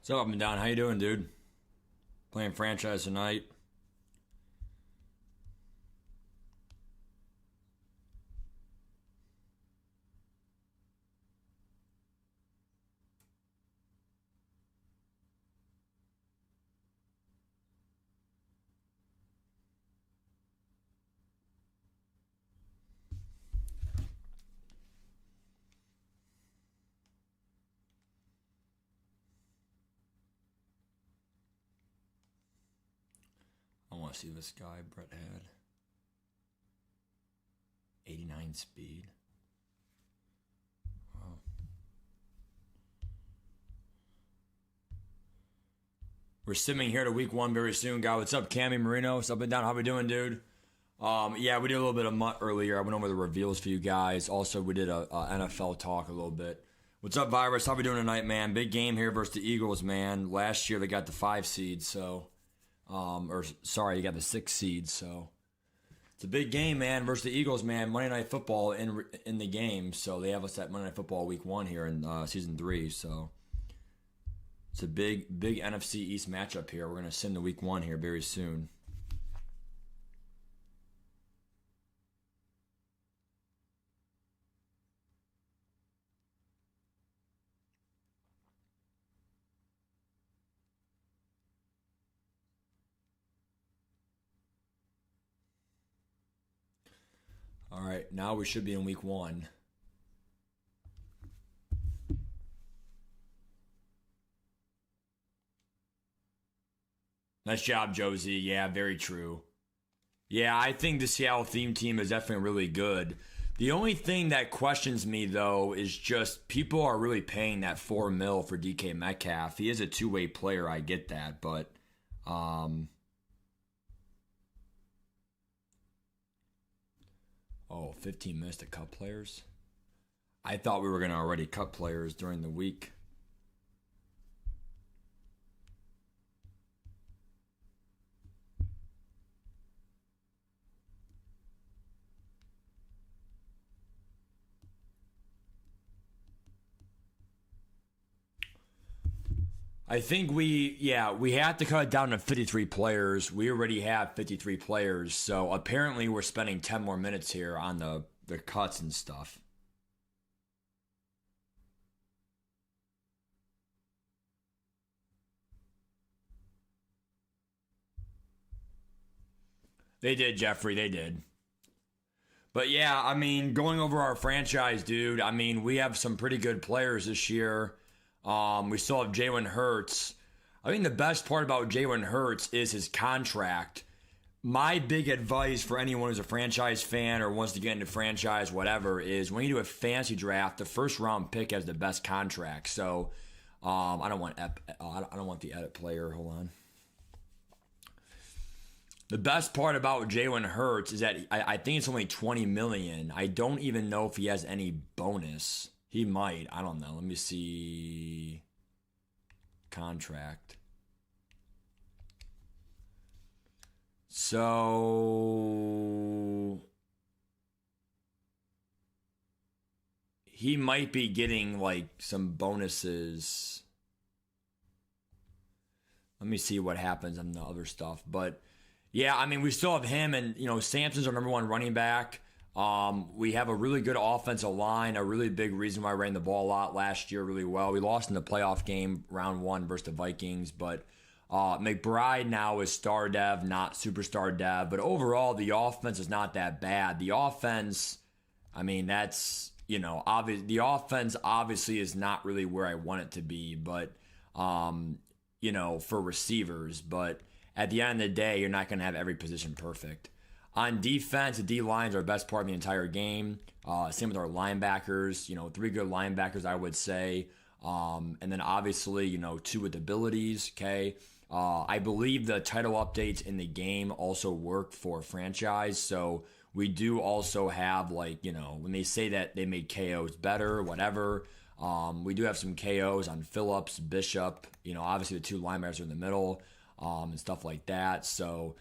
What's up and down? How you doing, dude? Playing franchise tonight. I want to see this guy Brett had. 89 speed. Wow. We're simming here to week one very soon, guy. What's up, Cammy Marino? What's up and down? How we doing, dude? Yeah, we did a little bit of mutt earlier. I went over the reveals for you guys. Also, we did a NFL talk a little bit. What's up, Virus? How we doing tonight, man? Big game here versus the Eagles, man. Last year they got the 5 seed, so you got the 6 seed, so it's a big game, man, versus the Eagles, man. Monday Night Football in the game, so they have us at Monday Night Football week 1 here in season 3, so it's a big NFC East matchup here. We're gonna sim to week 1 here very soon. All right, now we should be in week 1. Nice job, Josie. Yeah, very true. Yeah, I think the Seattle theme team is definitely really good. The only thing that questions me though is just people are really paying that 4 mil for DK Metcalf. He is a two-way player, I get that, but um oh, 15 minutes to cut players. I thought we were gonna already cut players during the week. I think we have to cut it down to 53 players. We already have 53 players, so apparently we're spending 10 more minutes here on the cuts and stuff. They did, Jeffrey, they did. But yeah, I mean, going over our franchise, dude, I mean, we have some pretty good players this year. We still have Jalen Hurts. I think the best part about Jalen Hurts is his contract. My big advice for anyone who's a franchise fan or wants to get into franchise, whatever, is when you do a fantasy draft, the first round pick has the best contract. So I don't want I don't want the edit player. Hold on. The best part about Jalen Hurts is that I think it's only 20 million. I don't even know if he has any bonus. He might. I don't know. Let me see. Contract. So he might be getting like some bonuses. Let me see what happens on the other stuff. But yeah, I mean, we still have him, and Sampson's our number one running back. We have a really good offensive line, a really big reason why we ran the ball a lot last year really well. We lost in the playoff game, round 1 versus the Vikings, but McBride now is star dev, not superstar dev. But overall, the offense is not that bad. The offense, I mean, that's, obvious. The offense obviously is not really where I want it to be, but, for receivers. But at the end of the day, you're not going to have every position perfect. On defense, the D line's our best part of the entire game. Same with our linebackers. 3 good linebackers, I would say. And then obviously, 2 with abilities. Okay. I believe the title updates in the game also work for franchise. So we do also have when they say that they made KOs better, whatever. We do have some KOs on Phillips, Bishop. Obviously the 2 linebackers are in the middle, and stuff like that. So,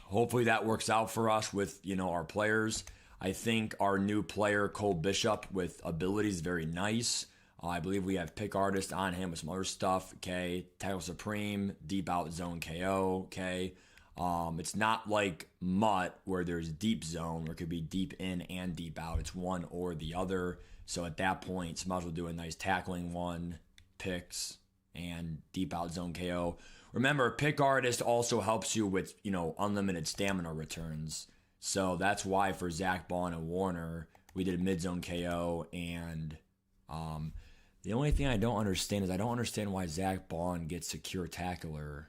hopefully that works out for us with, our players. I think our new player, Cole Bishop, with abilities, is very nice. I believe we have Pick Artist on him with some other stuff. Okay, Tackle Supreme, Deep Out Zone KO. Okay, it's not like Mutt where there's Deep Zone where it could be deep in and deep out. It's one or the other. So at that point, might as well do a nice tackling one, picks, and Deep Out Zone KO. Remember, Pick Artist also helps you with, unlimited stamina returns. So that's why for Zach Bond and Warner, we did mid zone KO. And the only thing I don't understand is I don't understand why Zach Bond gets secure tackler.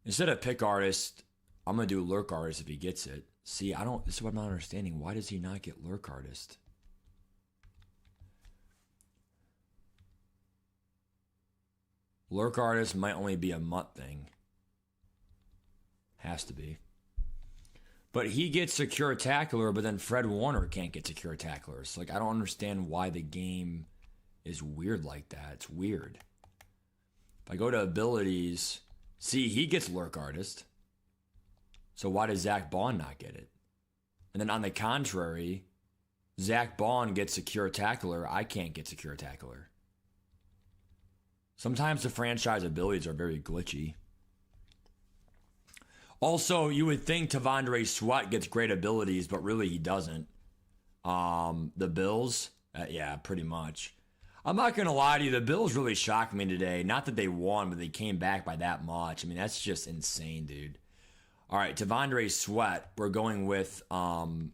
Instead of Pick Artist, I'm going to do Lurk Artist if he gets it. See, this is what I'm not understanding. Why does he not get Lurk Artist? Lurk Artist might only be a Mutt thing. Has to be. But he gets secure tackler, but then Fred Warner can't get secure tacklers. Like, I don't understand why the game is weird like that. It's weird. If I go to abilities, see, he gets Lurk Artist. So why does Zach Bond not get it? And then on the contrary, Zach Bond gets secure tackler. I can't get secure tackler. Sometimes the franchise abilities are very glitchy. Also, you would think Tavondre Sweat gets great abilities, but really he doesn't. The Bills, yeah, pretty much. I'm not going to lie to you, the Bills really shocked me today. Not that they won, but they came back by that much. I mean, that's just insane, dude. All right, Tavondre Sweat, we're going with goal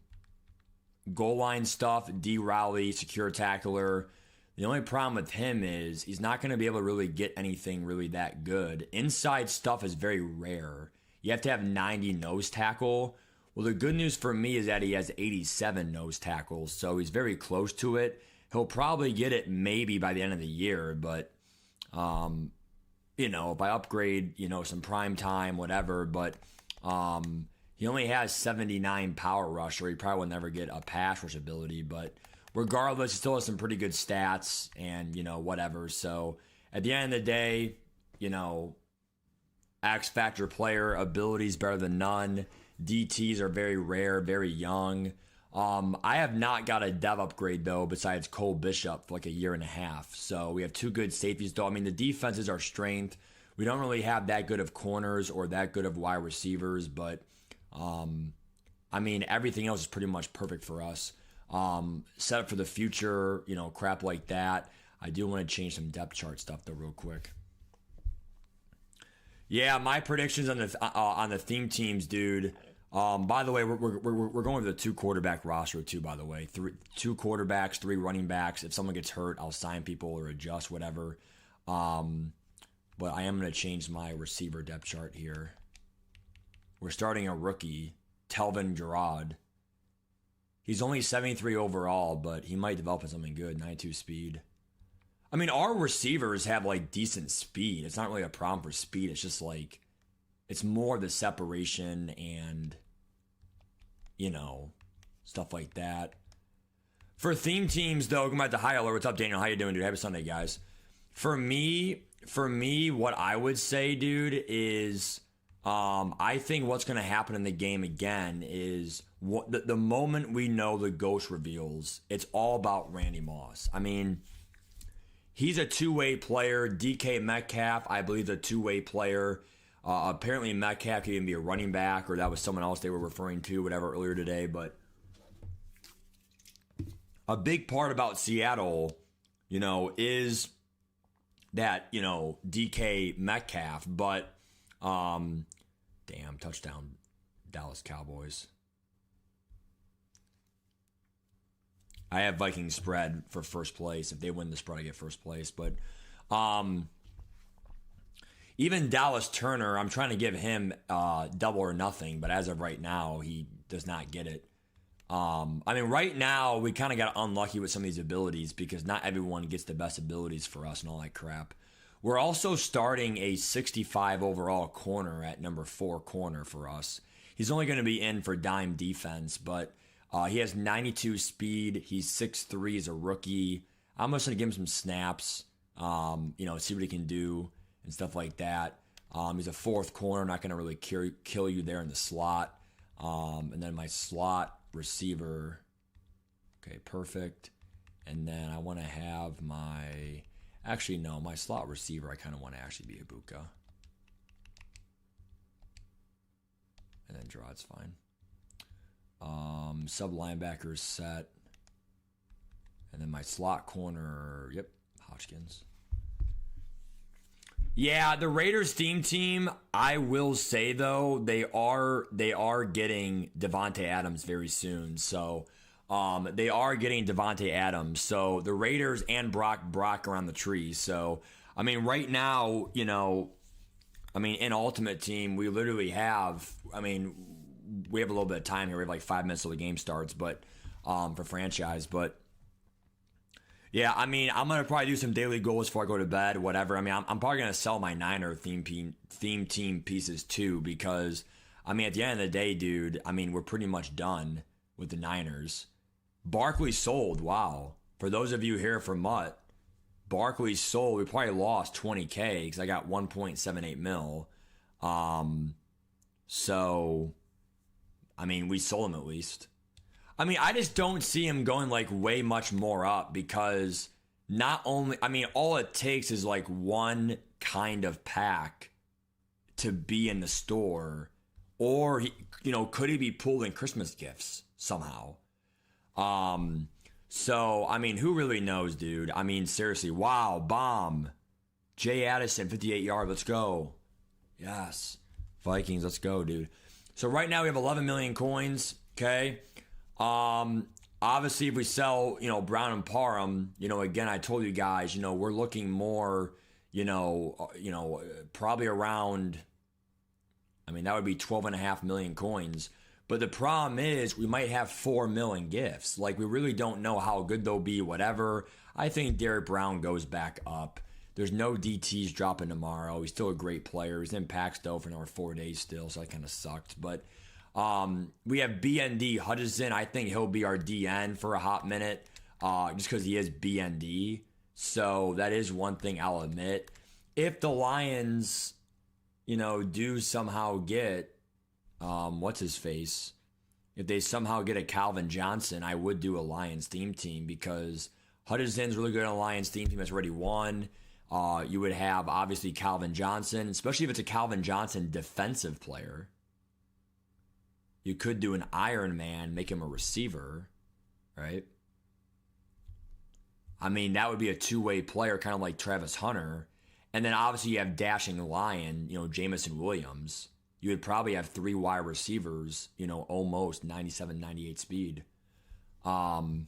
line stuff, D-Rowley, secure tackler. The only problem with him is he's not going to be able to really get anything really that good. Inside stuff is very rare. You have to have 90 nose tackle. Well, the good news for me is that he has 87 nose tackles, so he's very close to it. He'll probably get it maybe by the end of the year, but, if I upgrade, some prime time, whatever, but he only has 79 power rush, or he probably will never get a pass rush ability, but regardless, he still has some pretty good stats and, whatever. So at the end of the day, X Factor player, abilities better than none. DTs are very rare, very young. I have not got a dev upgrade, though, besides Cole Bishop for like a year and a half. So we have two good safeties, though. I mean, the defense is our strength. We don't really have that good of corners or that good of wide receivers, but, everything else is pretty much perfect for us. Set up for the future, crap like that. I do want to change some depth chart stuff, though, real quick. Yeah, my predictions on the theme teams, dude. By the way, we're going with a 2 quarterback roster too. By the way, 2 quarterbacks, 3 running backs. If someone gets hurt, I'll sign people or adjust whatever. But I am going to change my receiver depth chart here. We're starting a rookie, Telvin Gerard. He's only 73 overall, but he might develop into something good. 92 speed. I mean, our receivers have like decent speed. It's not really a problem for speed. It's just like, it's more the separation and, stuff like that. For theme teams, though, come back to High Alert. What's up, Daniel? How you doing, dude? Happy Sunday, guys. For me, what I would say, dude, is I think what's going to happen in the game again is the moment we know the ghost reveals, it's all about Randy Moss. I mean, he's a two-way player. DK Metcalf, I believe, is a two-way player. Apparently, Metcalf could even be a running back, or that was someone else they were referring to, whatever, earlier today. But a big part about Seattle, is that, DK Metcalf. But, damn, touchdown, Dallas Cowboys. I have Vikings spread for first place. If they win the spread, I get first place. But even Dallas Turner, I'm trying to give him double or nothing. But as of right now, he does not get it. Right now, we kind of got unlucky with some of these abilities because not everyone gets the best abilities for us and all that crap. We're also starting a 65 overall corner at number 4 corner for us. He's only going to be in for dime defense, but he has 92 speed. He's 6'3", he's a rookie. I'm just going to give him some snaps, see what he can do and stuff like that. He's a 4th corner, not going to really kill you there in the slot. And then my slot receiver. Okay, perfect. And then I want to have my... Actually, no, my slot receiver, I kind of want to actually be Ibuka. And then draw, it's fine. Sub linebacker is set. And then my slot corner, yep, Hodgkins. Yeah, the Raiders theme team, I will say though, they are getting Devontae Adams very soon. So they are getting Devontae Adams. So the Raiders and Brock are on the tree. So I mean, right now, you know, I mean, in Ultimate Team, we literally have, I mean, we have a little bit of time here. We have like 5 minutes till the game starts, but for franchise, but yeah, I mean, I'm gonna probably do some daily goals before I go to bed, whatever. I mean, I'm probably gonna sell my Niner theme team pieces too, because I mean, at the end of the day, dude, I mean, we're pretty much done with the Niners. Barkley sold. Wow. For those of you here from Mutt, Barkley sold. We probably lost 20K because I got 1.78 mil. So, I mean, we sold him at least. I mean, I just don't see him going like way much more up because not only, I mean, all it takes is like one kind of pack to be in the store, or he, you know, could he be pulled in Christmas gifts somehow? So I mean, who really knows, dude? I mean, seriously, wow, bomb, Jay Addison, 58-yard, let's go, yes, Vikings, let's go, dude. So right now we have 11 million coins, okay. Obviously if we sell, you know, Brown and Parham, you know, again, I told you guys, you know, we're looking more, probably around, I mean, that would be 12.5 million coins. But the problem is we might have 4 million gifts. Like, we really don't know how good they'll be, whatever. I think Derek Brown goes back up. There's no DTs dropping tomorrow. He's still a great player. He's in packs though for another 4 days still, so that kind of sucked. But we have BND Hutchinson. I think he'll be our DN for a hot minute, just because he is BND. So that is one thing I'll admit. If the Lions, you know, do somehow get, what's his face? If they somehow get a Calvin Johnson, I would do a Lions theme team because Hutchinson's really good on a Lions theme team that's already won. You would have obviously Calvin Johnson, especially if it's a Calvin Johnson defensive player. You could do an Iron Man, make him a receiver, right? I mean, that would be a two-way player, kind of like Travis Hunter. And then obviously you have Dashing Lion, you know, Jamison Williams. You would probably have 3 wide receivers, you know, almost 97, 98 speed. The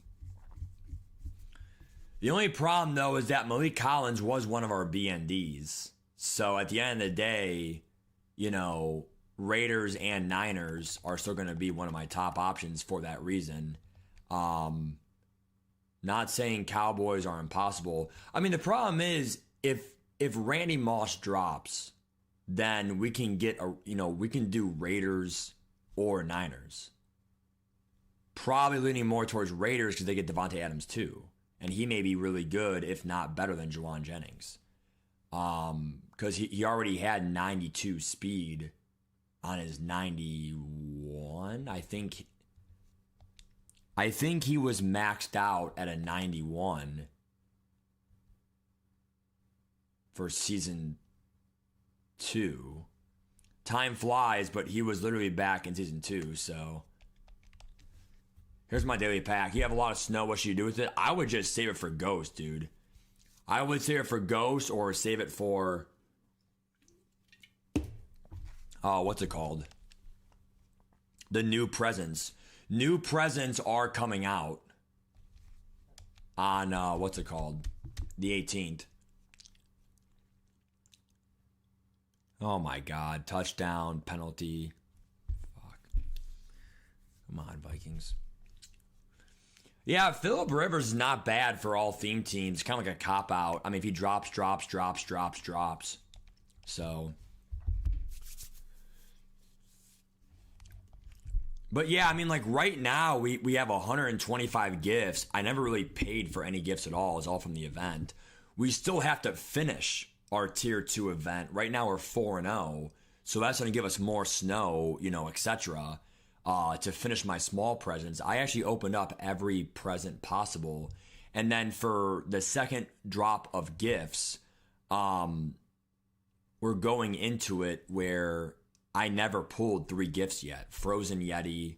only problem, though, is that Malik Collins was one of our BNDs. So at the end of the day, you know, Raiders and Niners are still going to be one of my top options for that reason. Not saying Cowboys are impossible. I mean, the problem is if Randy Moss drops, then we can get we can do Raiders or Niners. Probably leaning more towards Raiders because they get Devontae Adams too, and he may be really good, if not better than Juwan Jennings, because he already had 92 speed on his 91. I think he was maxed out at a 91 for season 2. Time flies, but he was literally back in season 2. So here's my daily pack. You have a lot of snow. What should you do with it? I would just save it for Ghost, dude. I would save it for Ghost or save it for what's it called? The new presents. New presents are coming out on what's it called? The 18th. Oh my God. Touchdown, penalty. Fuck. Come on, Vikings. Yeah, Phillip Rivers is not bad for all theme teams. Kind of like a cop-out. I mean, if he drops. So. But yeah, I mean, like right now, we have 125 gifts. I never really paid for any gifts at all. It's all from the event. We still have to finish our tier 2 event. Right now, we're 4-0. So that's going to give us more snow, you know, etc. to finish my small presents. I actually opened up every present possible. And then for the second drop of gifts, we're going into it where I never pulled 3 gifts yet. Frozen Yeti,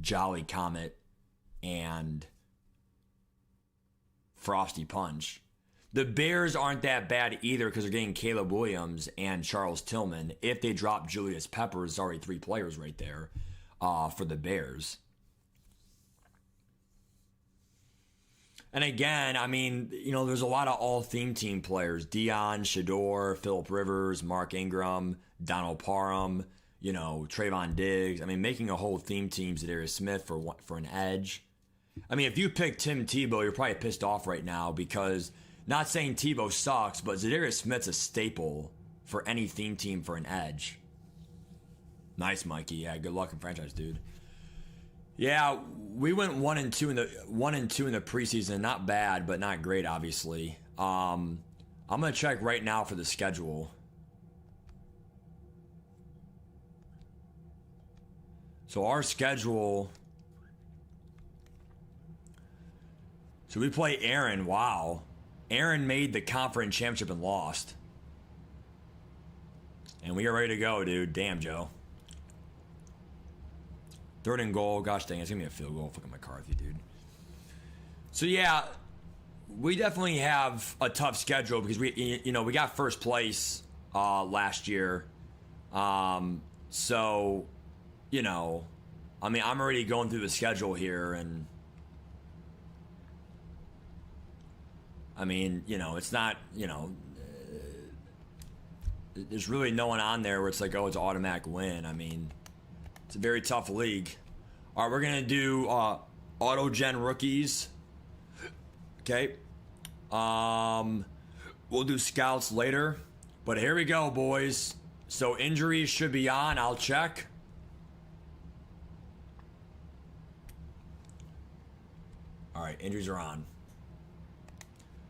Jolly Comet, and Frosty Punch. The Bears aren't that bad either because they're getting Caleb Williams and Charles Tillman. If they drop Julius Peppers, it's already 3 players right there for the Bears. And again, I mean, you know, there's a lot of all-theme team players. Dion, Shador, Phillip Rivers, Mark Ingram, Donald Parham, you know, Trayvon Diggs. I mean, making a whole theme team, Zadarius Smith for an edge. I mean, if you pick Tim Tebow, you're probably pissed off right now because, not saying Tebow sucks, but Zadarius Smith's a staple for any theme team for an edge. Nice, Mikey. Yeah, good luck in franchise, dude. Yeah, we went 1-2 in the preseason. Not bad, but not great, obviously. I'm gonna check right now for the schedule. So our schedule. So we play Aaron. Wow, Aaron made the conference championship and lost, and we are ready to go, dude. Damn, Joe. 3rd and goal. Gosh dang, it's going to be a field goal. Fucking McCarthy, dude. So, yeah, we definitely have a tough schedule because we got first place last year. So, you know, I mean, I'm already going through the schedule here. And, I mean, you know, it's not, you know, there's really no one on there where it's like, oh, it's an automatic win. I mean, it's a very tough league. All right, we're going to do auto-gen rookies. Okay. We'll do scouts later. But here we go, boys. So injuries should be on. I'll check. All right, injuries are on.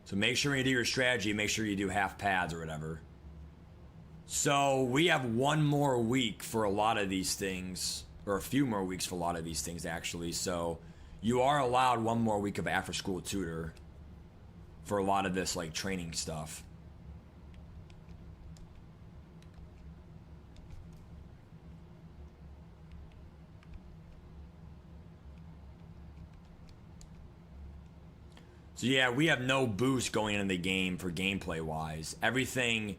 So make sure when you do your strategy, make sure you do half pads or whatever. So we have one more week for a lot of these things, or a few more weeks for a lot of these things, actually. So you are allowed one more week of after-school tutor for a lot of this, like, training stuff. So yeah, we have no boost going into the game for gameplay-wise. Everything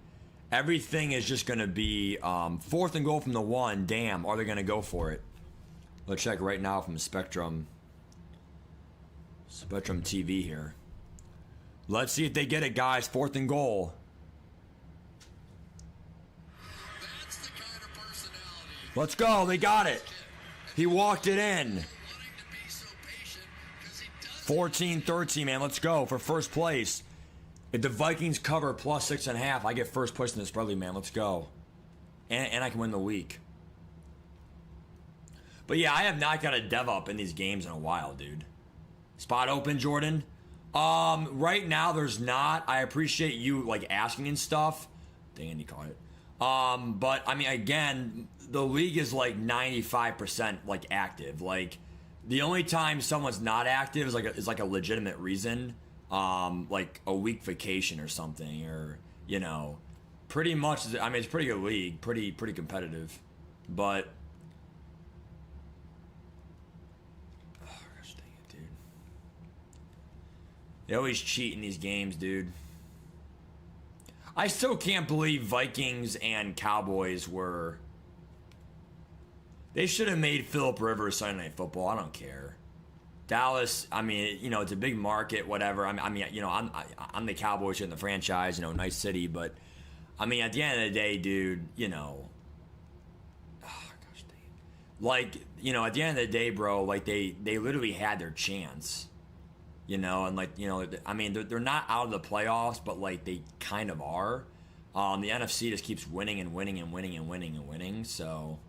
is just going to be 4th and goal from the 1. Damn, are they going to go for it? Let's check right now from Spectrum TV here. Let's see if they get it, guys. 4th and goal. That's the kind of personality. Let's go. They got it. He walked it in. 14-13, man. Let's go for first place. If the Vikings cover plus 6.5, I get first place in the spread league, man. Let's go. And I can win the week. But yeah, I have not got a dev up in these games in a while, dude. Spot open, Jordan. Right now there's not. I appreciate you like asking and stuff. Dang, you caught it. But I mean, again, the league is like 95% like active. Like the only time someone's not active is like a legitimate reason. Like a week vacation or something, or you know, pretty much. I mean, it's a pretty good league, pretty competitive, but oh gosh dang it, dude! They always cheat in these games, dude. I still can't believe Vikings and Cowboys were. They should have made Phillip Rivers Sunday Night Football. I don't care. Dallas, I mean, you know, it's a big market, whatever. I mean, you know, I'm the Cowboys in the franchise, you know, nice city, but I mean, at the end of the day, dude, you know, oh gosh dang it. Like, you know, at the end of the day, bro, like they literally had their chance, you know, and like, you know, I mean, they're not out of the playoffs, but like they kind of are. The NFC just keeps winning and winning and winning and winning and winning, so.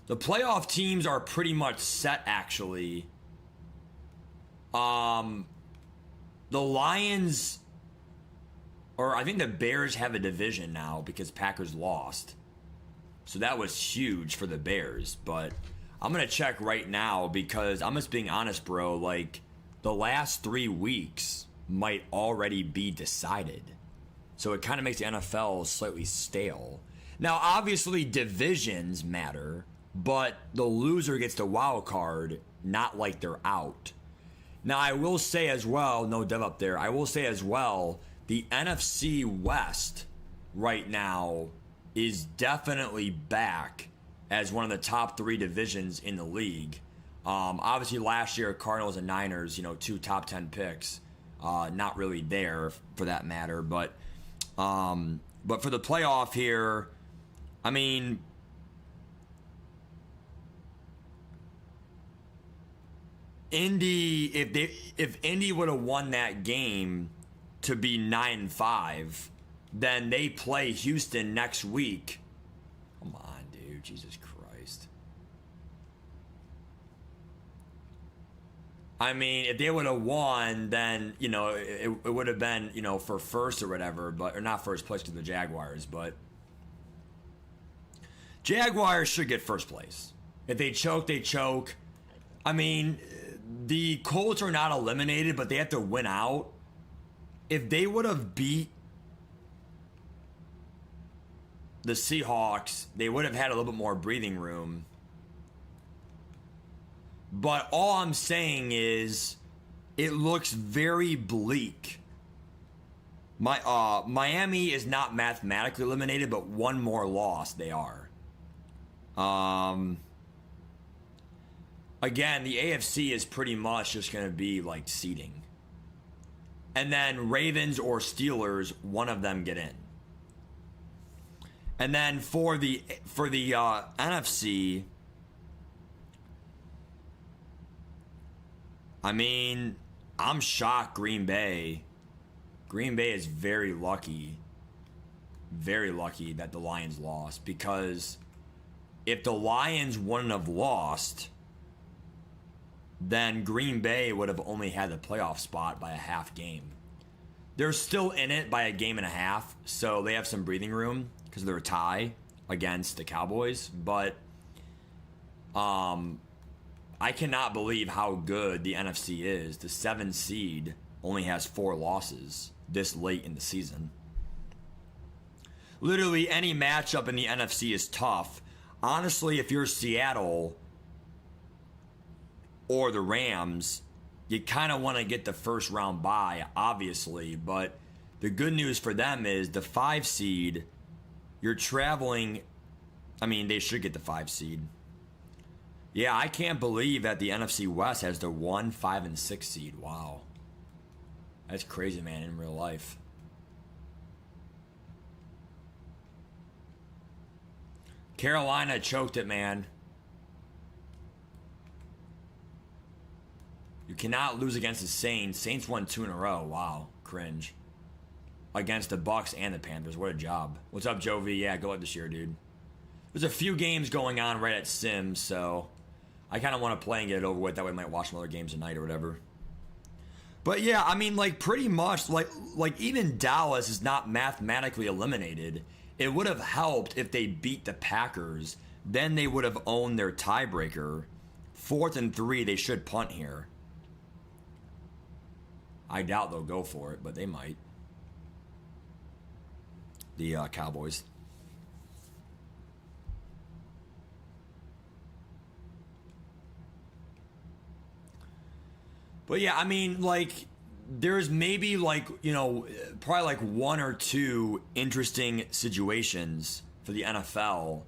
The playoff teams are pretty much set, actually. The Lions, or I think the Bears have a division now because Packers lost. So that was huge for the Bears. But I'm going to check right now because I'm just being honest, bro. Like, the last 3 weeks might already be decided. So it kind of makes the NFL slightly stale. Now, obviously, divisions matter, but the loser gets the wild card, not like they're out. Now, I will say as well, no dev up there, I will say as well, the NFC West right now is definitely back as one of the top 3 divisions in the league. Obviously, last year, Cardinals and Niners, 2 top 10 picks, not really there for that matter, but for the playoff here, I mean, Indy, if Indy would have won that game to be 9-5, then they play Houston next week. Come on, dude, Jesus Christ. I mean, if they would have won, then, it would have been, for first or whatever, or not first place to the Jaguars, but Jaguars should get first place. If they choke, they choke. I mean, the Colts are not eliminated, but they have to win out. If they would have beat the Seahawks, they would have had a little bit more breathing room. But all I'm saying is, it looks very bleak. Miami is not mathematically eliminated, but one more loss they are. Again, the AFC is pretty much just going to be like seeding. And then Ravens or Steelers, one of them get in. And then for the NFC, I mean, I'm shocked Green Bay. Green Bay is very lucky that the Lions lost, because if the Lions wouldn't have lost, then Green Bay would have only had the playoff spot by a half game. They're still in it by a game and a half, so they have some breathing room because they're a tie against the Cowboys. But I cannot believe how good the NFC is. The 7 seed only has 4 losses this late in the season. Literally any matchup in the NFC is tough. Honestly, if you're Seattle or the Rams, you kind of want to get the first round bye, obviously. But the good news for them is the 5 seed, you're traveling. I mean, they should get the 5 seed. Yeah, I can't believe that the NFC West has the 1, 5, and 6 seed. Wow. That's crazy, man, in real life. Carolina choked it, man. You cannot lose against the Saints. Saints won 2 in a row. Wow, cringe. Against the Bucks and the Panthers. What a job. What's up, Jovi? Yeah, good luck this year, dude. There's a few games going on right at Sims, so I kind of want to play and get it over with. That way I might watch some other games tonight or whatever. But yeah, I mean, like, pretty much, like even Dallas is not mathematically eliminated. It would have helped if they beat the Packers. Then they would have owned their tiebreaker. 4th and 3, they should punt here. I doubt they'll go for it, but they might. The Cowboys. But yeah, I mean, like, there's maybe like, probably like 1 or 2 interesting situations for the NFL.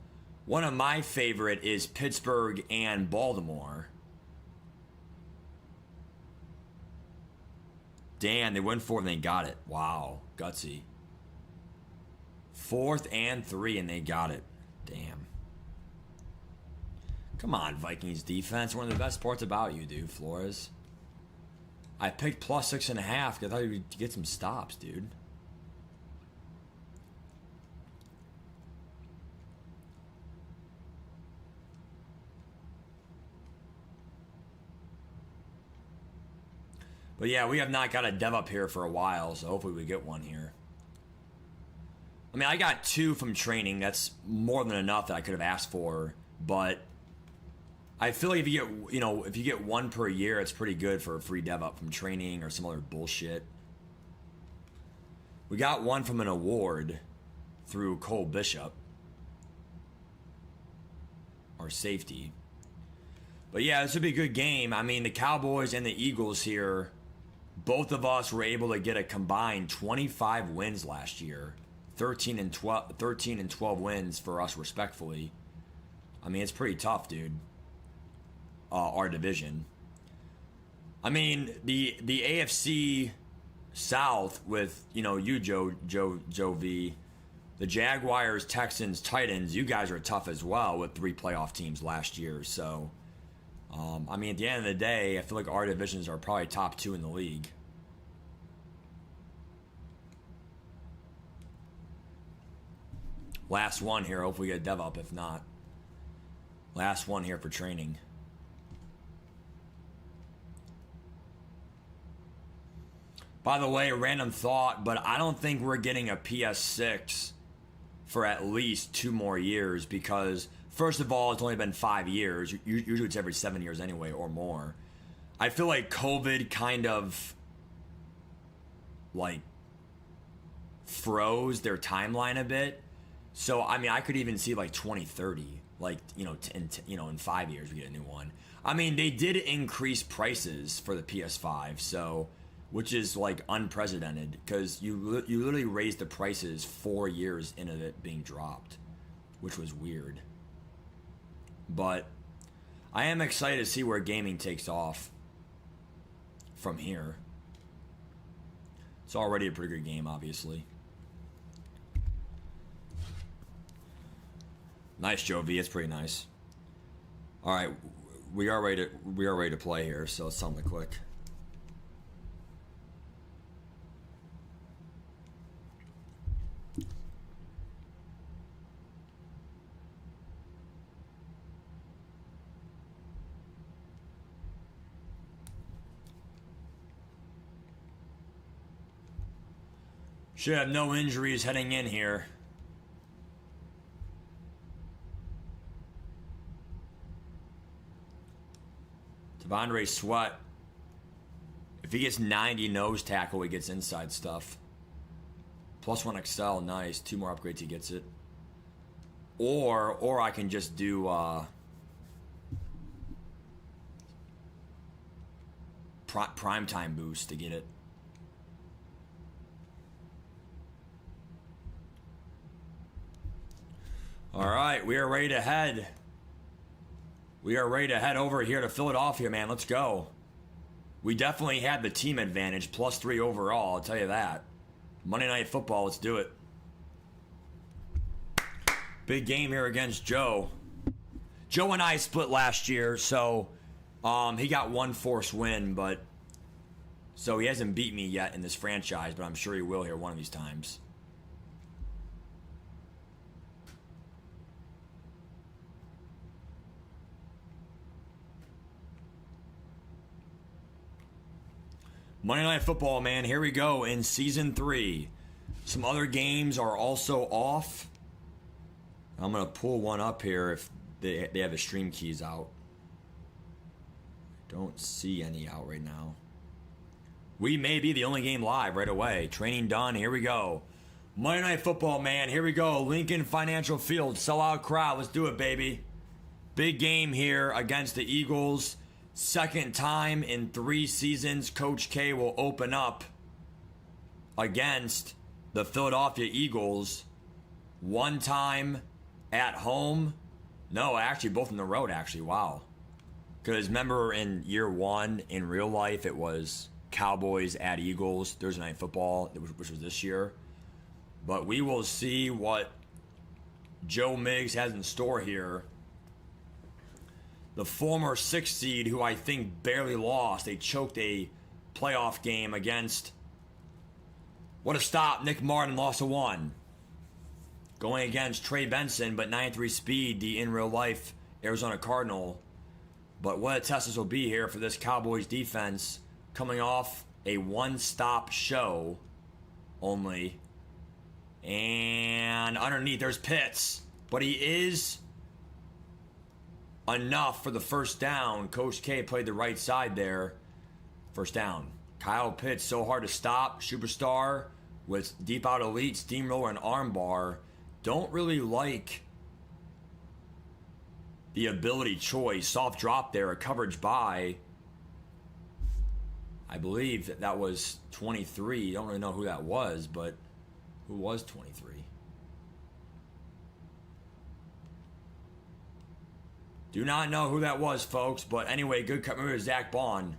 One of my favorite is Pittsburgh and Baltimore. Damn, they went 4 and they got it. Wow, gutsy. 4th and 3 and they got it. Damn. Come on, Vikings defense. One of the best parts about you, dude, Flores. I picked plus 6.5 because I thought you would get some stops, dude. But yeah, we have not got a dev up here for a while, so hopefully we get one here. I mean, I got 2 from training. That's more than enough that I could have asked for. But I feel like if you get 1 per year, it's pretty good for a free dev up from training or some other bullshit. We got 1 from an award through Cole Bishop, our safety. But yeah, this would be a good game. I mean, the Cowboys and the Eagles here, both of us were able to get a combined 25 wins last year. 13 and 12 wins for us respectfully. I mean, it's pretty tough, dude. Our division. I mean, the AFC South with, you Joe V, the Jaguars, Texans, Titans, you guys are tough as well with 3 playoff teams last year. So, I mean, at the end of the day, I feel like our divisions are probably top 2 in the league. Last one here. Hopefully we get a dev up. If not, last one here for training. By the way, random thought, but I don't think we're getting a PS6 for at least 2 more years because, first of all, it's only been 5 years. Usually it's every 7 years anyway or more. I feel like COVID kind of like froze their timeline a bit. So, I mean, I could even see like 2030, like, in 5 years we get a new one. I mean, they did increase prices for the PS5, so, which is like unprecedented because you literally raised the prices 4 years into it being dropped, which was weird. But I am excited to see where gaming takes off from here. It's already a pretty good game, obviously. Nice, Joe V. It's pretty nice. All right, we are ready to play here. So let's something quick. Should have no injuries heading in here. Devondre Sweat. If he gets 90 nose tackle, he gets inside stuff. +1 Excel, nice. 2 more upgrades, he gets it. Or I can just do primetime boost to get it. All right, we are ready to head. We are ready to head over here to Philadelphia, man. Let's go. We definitely had the team advantage, +3 overall, I'll tell you that. Monday Night Football, let's do it. Big game here against Joe. Joe and I split last year, so he got 1 forced win, but so he hasn't beat me yet in this franchise, but I'm sure he will here one of these times. Monday Night Football, man. Here we go in Season 3. Some other games are also off. I'm going to pull one up here if they have the stream keys out. Don't see any out right now. We may be the only game live right away. Training done. Here we go. Monday Night Football, man. Here we go. Lincoln Financial Field. Sellout crowd. Let's do it, baby. Big game here against the Eagles. Second time in 3 seasons, Coach K will open up against the Philadelphia Eagles. 1 time at home. No, actually, both on the road, actually. Wow. Because remember in year 1, in real life, it was Cowboys at Eagles, Thursday Night Football, which was this year. But we will see what Joe Miggs has in store here. The former 6 seed, who I think barely lost. They choked a playoff game against, what a stop, Nick Martin lost a 1. Going against Trey Benson, but 93 speed, the in real life Arizona Cardinal. But what a test this will be here for this Cowboys defense, coming off a 1-stop show only And underneath, there's Pitts. But he is enough for the first down. Coach K played the right side there. First down. Kyle Pitts, so hard to stop. Superstar with deep out elite, steamroller, and armbar. Don't really like the ability choice. Soft drop there, a coverage by, I believe that was 23. Don't really know who that was, but who was 23? Do not know who that was, folks. But anyway, good cut. Remember Zach Bond.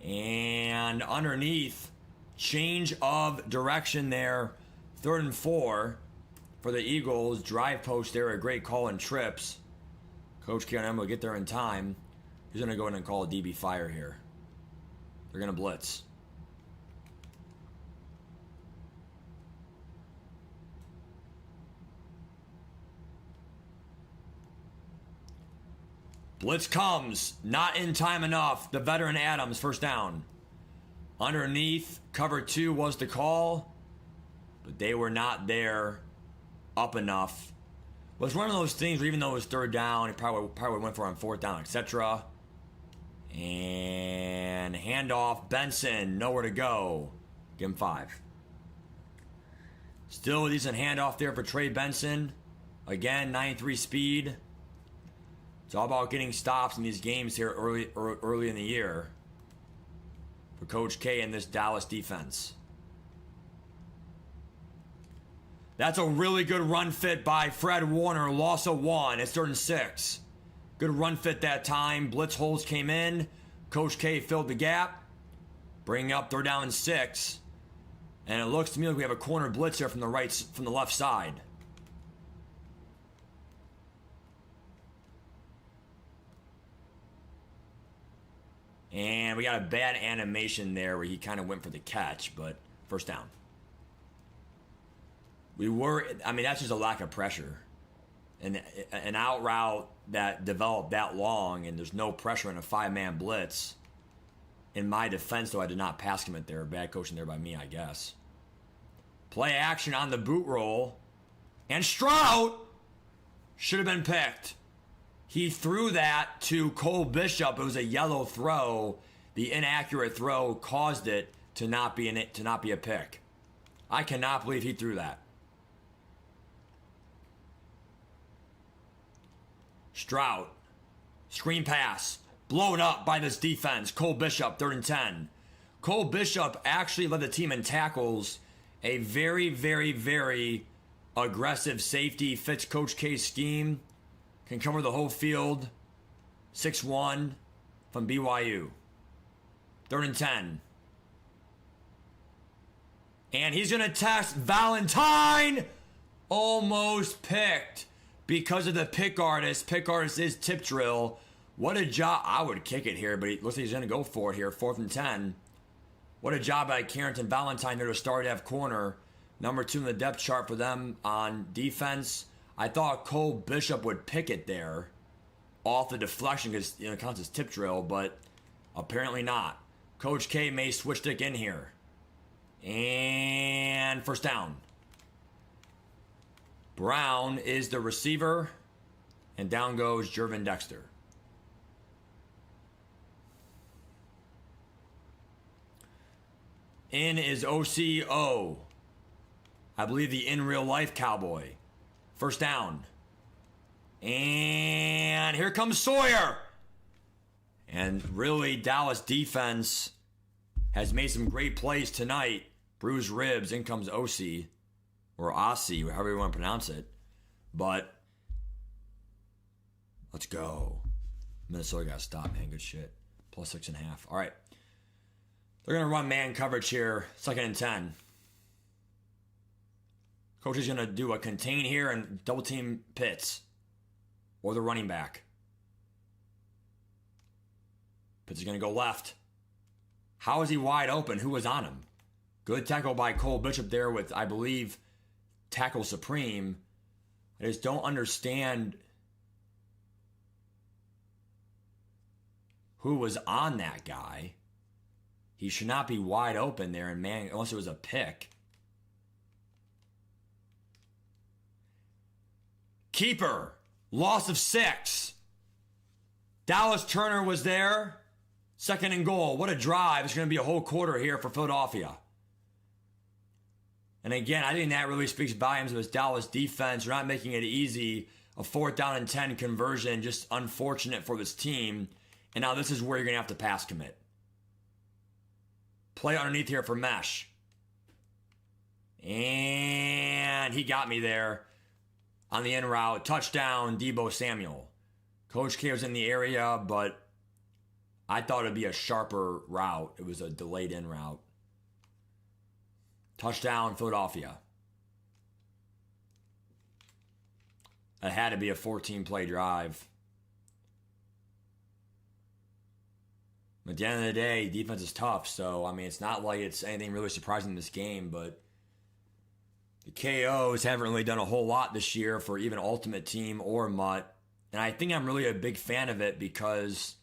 And underneath, change of direction there. 3rd and 4 for the Eagles. Drive post there. A great call and trips. Coach K will get there in time. He's going to go in and call a DB fire here. They're going to blitz. Blitz comes. Not in time enough. The veteran Adams, first down. Underneath, cover 2 was the call. But they were not there up enough. It was one of those things where even though it was 3rd down, he probably went for it on 4th down, etc. And handoff. Benson, nowhere to go. Give him 5. Still a decent handoff there for Trey Benson. Again, 93 speed. It's all about getting stops in these games here early in the year for Coach K and this Dallas defense. That's a really good run fit by Fred Warner. Loss of 1. It's 3rd and 6. Good run fit that time. Blitz holes came in. Coach K filled the gap. Bringing up 3rd down and 6. And it looks to me like we have a corner blitz here from the left side. And we got a bad animation there where he kind of went for the catch, but first down. That's just a lack of pressure. And an out route that developed that long and there's no pressure in a 5-man blitz. In my defense, though, I did not pass commit there. Bad coaching there by me, I guess. Play action on the boot roll. And Stroud should have been picked. He threw that to Cole Bishop. It was a yellow throw. The inaccurate throw caused it to not be a pick. I cannot believe he threw that. Stroud. Screen pass. Blown up by this defense. Cole Bishop, 3rd and 10. Cole Bishop actually led the team in tackles. A very, very, very aggressive safety. Fits Coach K's scheme. Can cover the whole field. 6'1" from BYU. 3rd and 10. And he's going to test Valentine. Almost picked because of the pick artist. Pick artist is tip drill. What a job. I would kick it here, but it looks like he's going to go for it here. 4th and 10. What a job by Carrington Valentine there to start at corner. Number 2 in the depth chart for them on defense. I thought Cole Bishop would pick it there off the deflection because it counts as tip drill, but apparently not. Coach K may switch stick in here. And first down. Brown is the receiver, and down goes Jervin Dexter. In is OCO. I believe the in real life cowboy. First down. And here comes Sawyer. And really, Dallas defense has made some great plays tonight. Bruised ribs. In comes OC. Or Aussie, however you want to pronounce it. But let's go. Minnesota got to stop, man. Good shit. Plus 6.5. All right. They're going to run man coverage here. 2nd and 10. Coach is going to do a contain here and double team Pitts. Or the running back. Pitts is going to go left. How is he wide open? Who was on him? Good tackle by Cole Bishop there with, I believe, tackle supreme. I just don't understand who was on that guy. He should not be wide open there, and man, unless it was a pick. Keeper. Loss of 6. Dallas Turner was there. 2nd and goal. What a drive. It's going to be a whole quarter here for Philadelphia. And again, I think that really speaks volumes of this Dallas defense. They're not making it easy. A 4th down and 10 conversion. Just unfortunate for this team. And now this is where you're going to have to pass commit. Play underneath here for Mesh. And he got me there on the in route. Touchdown, Deebo Samuel. Coach K was in the area, but I thought it'd be a sharper route. It was a delayed in route. Touchdown, Philadelphia. It had to be a 14-play drive. At the end of the day, defense is tough. So, I mean, it's not like it's anything really surprising in this game, but the KOs haven't really done a whole lot this year for even Ultimate Team or MUT. And I think I'm really a big fan of it because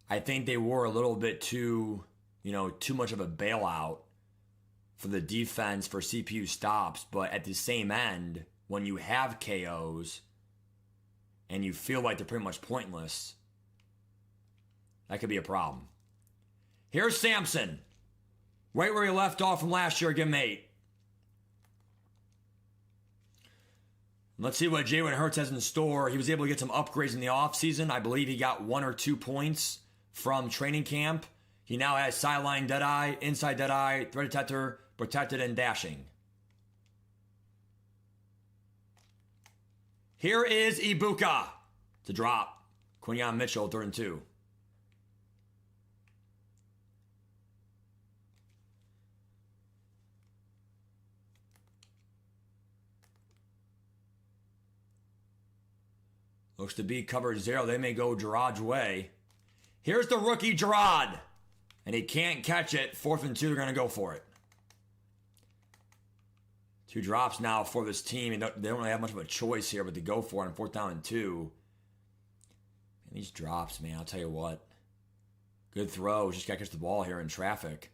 I think they were a little bit too much of a bailout for the defense for CPU stops. But at the same end, when you have KOs and you feel like they're pretty much pointless, that could be a problem. Here's Sampson. Right where he left off from last year, give him 8. Let's see what Jalen Hurts has in store. He was able to get some upgrades in the offseason. I believe he got 1 or 2 points from training camp. He now has sideline deadeye, inside deadeye, threat detector, protected, and dashing. Here is Ibuka to drop. Quinyon Mitchell, 3rd and 2. Looks to be covered 0. They may go Gerard's way. Here's the rookie Gerard. And he can't catch it. 4th and 2, they're going to go for it. 2 drops now for this team. They don't really have much of a choice here, but to go for it on 4th down and 2. And these drops, man, I'll tell you what. Good throws. Just got to catch the ball here in traffic.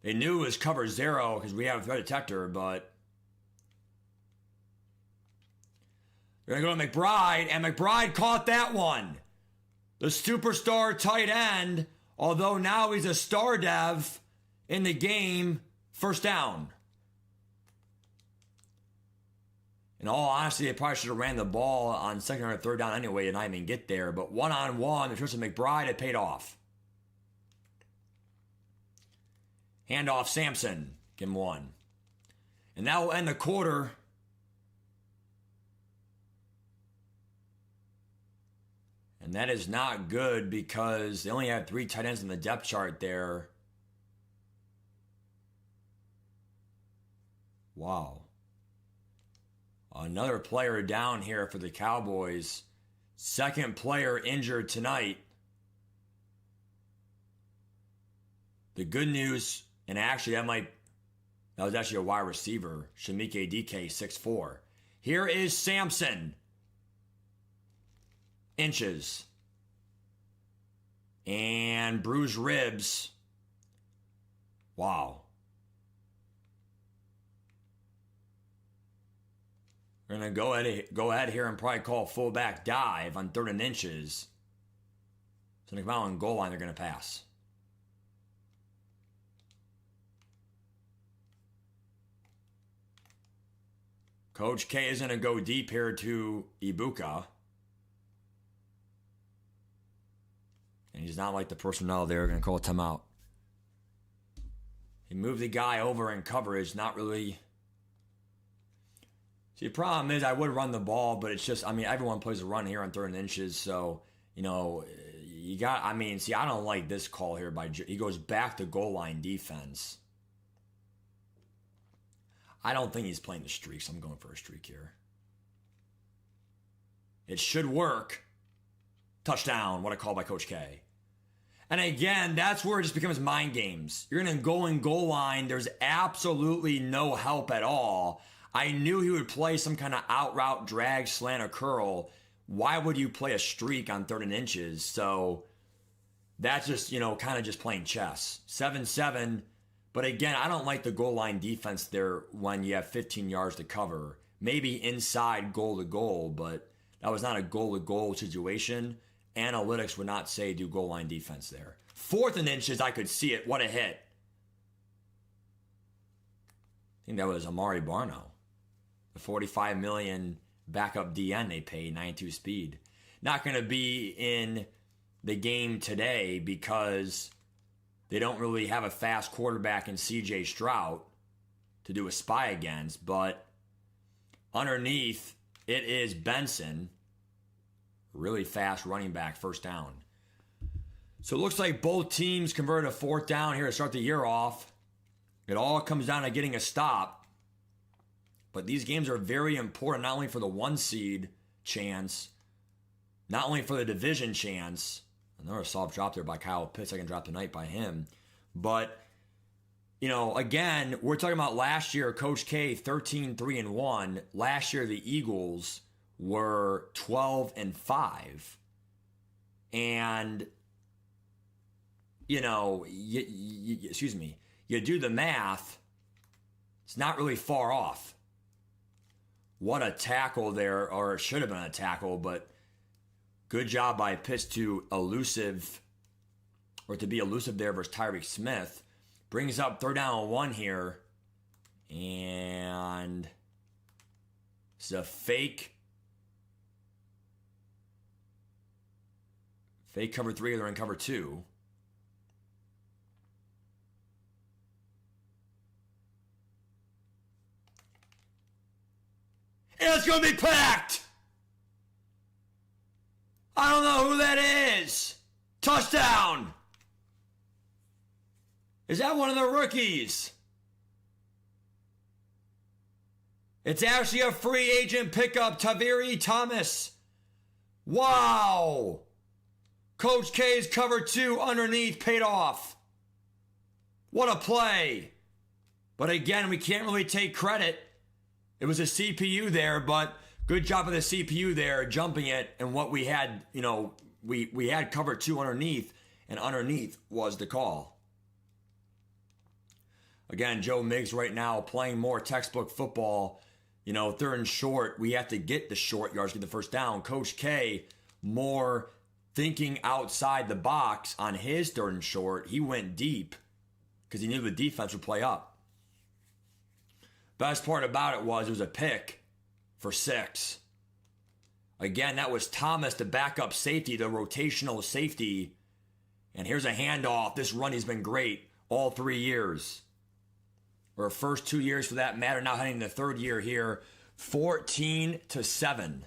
They knew it was cover 0 because we have a threat detector, but they're going to go to McBride, and McBride caught that one. The superstar tight end, although now he's a star dev in the game, 1st down. In all honesty, they probably should have ran the ball on 2nd or 3rd down anyway and not even get there. But one-on-one, the Tristan McBride, it paid off. Handoff Sampson, give him 1. And that will end the quarter. And that is not good because they only had 3 tight ends in the depth chart there. Wow. Another player down here for the Cowboys. 2nd player injured tonight. The good news, and actually that was actually a wide receiver. Shamike DK, 6'4". Here is Sampson. Inches. And bruised ribs. Wow. We're going to go ahead here and probably call fullback dive on 3rd and inches. So they come out on goal line, they're going to pass. Coach K is going to go deep here to Ibuka. And he's not like the personnel there. Going to call a timeout. He moved the guy over in coverage. Not really. See, the problem is I would run the ball, but it's just, I mean, everyone plays a run here on 3rd and inches. So, you got, I don't like this call here he goes back to goal line defense. I don't think he's playing the streak, so I'm going for a streak here. It should work. Touchdown. What a call by Coach K. And again, that's where it just becomes mind games. You're going to go in goal line. There's absolutely no help at all. I knew he would play some kind of out route, drag, slant, or curl. Why would you play a streak on 3rd and inches? So that's just, kind of just playing chess. 7-7. But again, I don't like the goal line defense there when you have 15 yards to cover. maybe inside goal to goal, but that was not a goal to goal situation. Analytics would not say do goal line defense there. 4th and inches, I could see it. What a hit. I think that was Amari Barno. The $45 million backup DN they paid, 92 speed. Not going to be in the game today because they don't really have a fast quarterback in CJ Stroud to do a spy against, but underneath it is Benson, really fast running back, first down. So it looks like both teams converted a 4th down here to start the year off. It all comes down to getting a stop. But these games are very important, not only for the 1 seed chance, not only for the division chance. Another soft drop there by Kyle Pitts. Second drop tonight by him. But, you know, again, we're talking about last year, Coach K, 13-3-1. Last year, the Eagles were 12-5. And, you know, you do the math, it's not really far off. What a tackle there, or it should have been a tackle, but good job by Pitts to be elusive there versus Tyreek Smith. Brings up 3rd down and 1 here. And it's a fake cover 3, they're in cover 2. And it's going to be packed! I don't know who that is. Touchdown! Is that one of the rookies? It's actually a free agent pickup, Taviri Thomas. Wow! Coach K's cover 2 underneath paid off. What a play. But again, we can't really take credit. It was a CPU there, but good job of the CPU there, jumping it. And what we had, you know, we had cover 2 underneath, and underneath was the call. Again, Joe Miggs right now playing more textbook football. You know, 3rd and short, we have to get the short yards, get the first down. Coach K, more thinking outside the box on his 3rd and short. He went deep because he knew the defense would play up. Best part about it was a pick for 6. Again, that was Thomas, the backup safety, the rotational safety. And here's a handoff. This run has been great all 3 years. Or first 2 years for that matter. Now heading the 3rd year here. 14-7.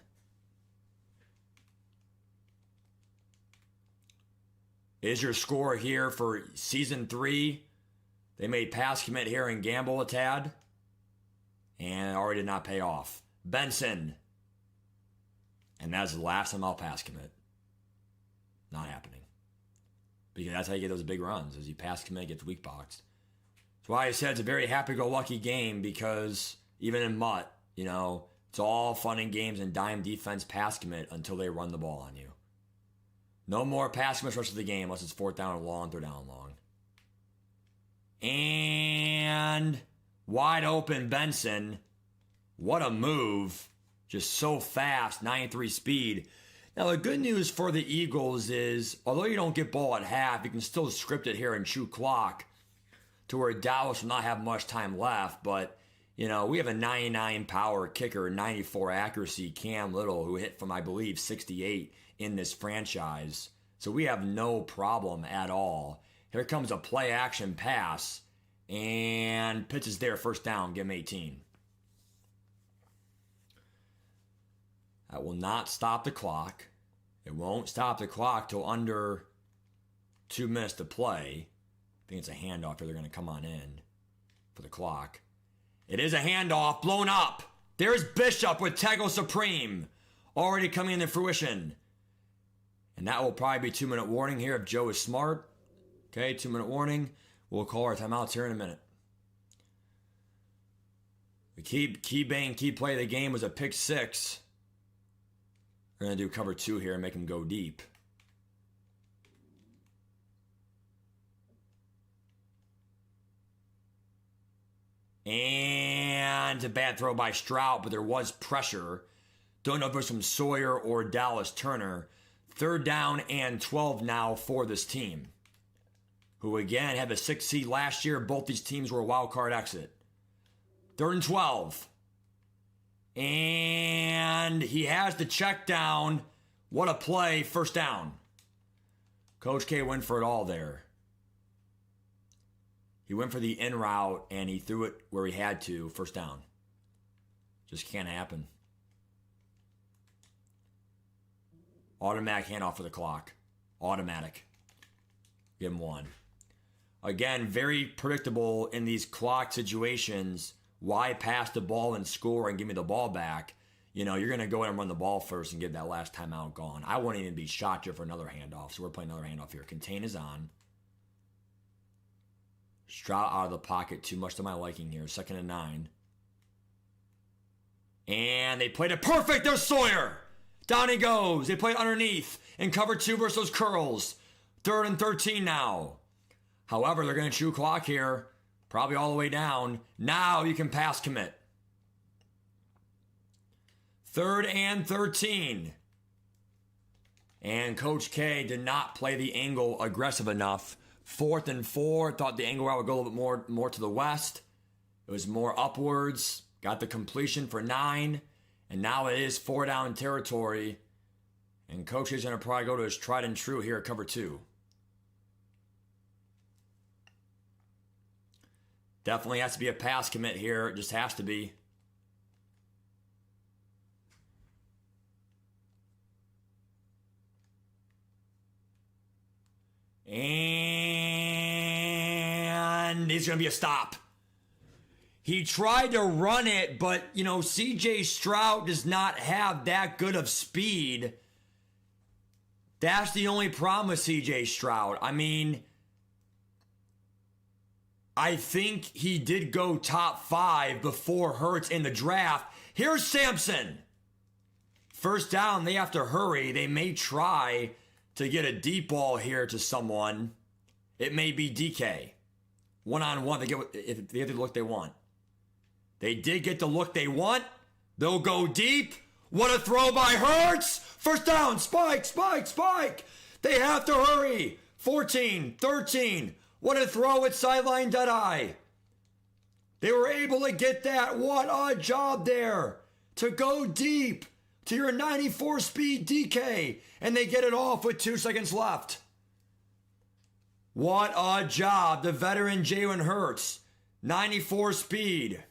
Is your score here for season 3. They made pass commit here and gamble a tad. And it already did not pay off. Benson. And that's the last time I'll pass commit. Not happening. Because that's how you get those big runs. As you pass commit, gets weak boxed. That's why I said it's a very happy-go-lucky game, because even in Mutt, you know, it's all fun and games and dime defense pass commit until they run the ball on you. No more pass commits rest of the game unless it's 4th down and long, 3rd down and long. And wide open Benson. What a move. Just so fast, 93 speed. Now, the good news for the Eagles is, although you don't get ball at half, you can still script it here and chew clock to where Dallas will not have much time left. But, you know, we have a 99 power kicker, 94 accuracy, Cam Little, who hit from, I believe, 68 in this franchise. So we have no problem at all. Here comes a play action pass. And Pitts is there, first down, give him 18. That will not stop the clock. It won't stop the clock till under 2 minutes to play. I think it's a handoff here. They're going to come on in for the clock. It is a handoff, blown up. There's Bishop with Tego Supreme already coming into fruition. And that will probably be 2-minute warning here if Joe is smart. Okay, 2-minute warning. We'll call our timeouts here in a minute. The key play of the game was a pick 6. We're going to do cover 2 here and make him go deep. And And a bad throw by Stroud, but there was pressure. Don't know if it was from Sawyer or Dallas Turner. 3rd down and 12 now for this team, who again had the 6th seed last year. Both these teams were a wild card exit. 3rd and 12. And he has the check down. What a play. 1st down. Coach K went for it all there. He went for the in route and he threw it where he had to. 1st down. Just can't happen. Automatic handoff for the clock. Automatic. Give him 1. Again, very predictable in these clock situations. Why pass the ball and score and give me the ball back? You know, you're going to go in and run the ball first and get that last timeout gone. I wouldn't even be shocked here for another handoff. So we're playing another handoff here. Contain is on. Stroud out of the pocket. Too much to my liking here. 2nd and 9. And they played it perfect. There's Sawyer. Down he goes. They played underneath in cover 2 versus those curls. 3rd and 13 now. However, they're going to chew clock here. Probably all the way down. Now you can pass commit. 3rd and 13. And Coach K did not play the angle aggressive enough. 4th and 4. Thought the angle route would go a little bit more to the west. It was more upwards. Got the completion for 9. And now it is 4 down territory. And Coach is going to probably go to his tried and true here at cover 2. Definitely has to be a pass commit here. It just has to be. And it's going to be a stop. He tried to run it, but, you know, CJ Stroud does not have that good of speed. That's the only problem with CJ Stroud. I mean, I think he did go top 5 before Hurts in the draft. Here's Sampson. 1st down, they have to hurry. They may try to get a deep ball here to someone. It may be DK. One-on-one, if they get the look they want. They did get the look they want. They'll go deep. What a throw by Hurts. 1st down. Spike, spike, spike. They have to hurry. 14, 13. What a throw at sideline dead-eye. They were able to get that. What a job there. To go deep to your 94 speed DK. And they get it off with 2 seconds left. What a job. The veteran Jalen Hurts. 94 speed.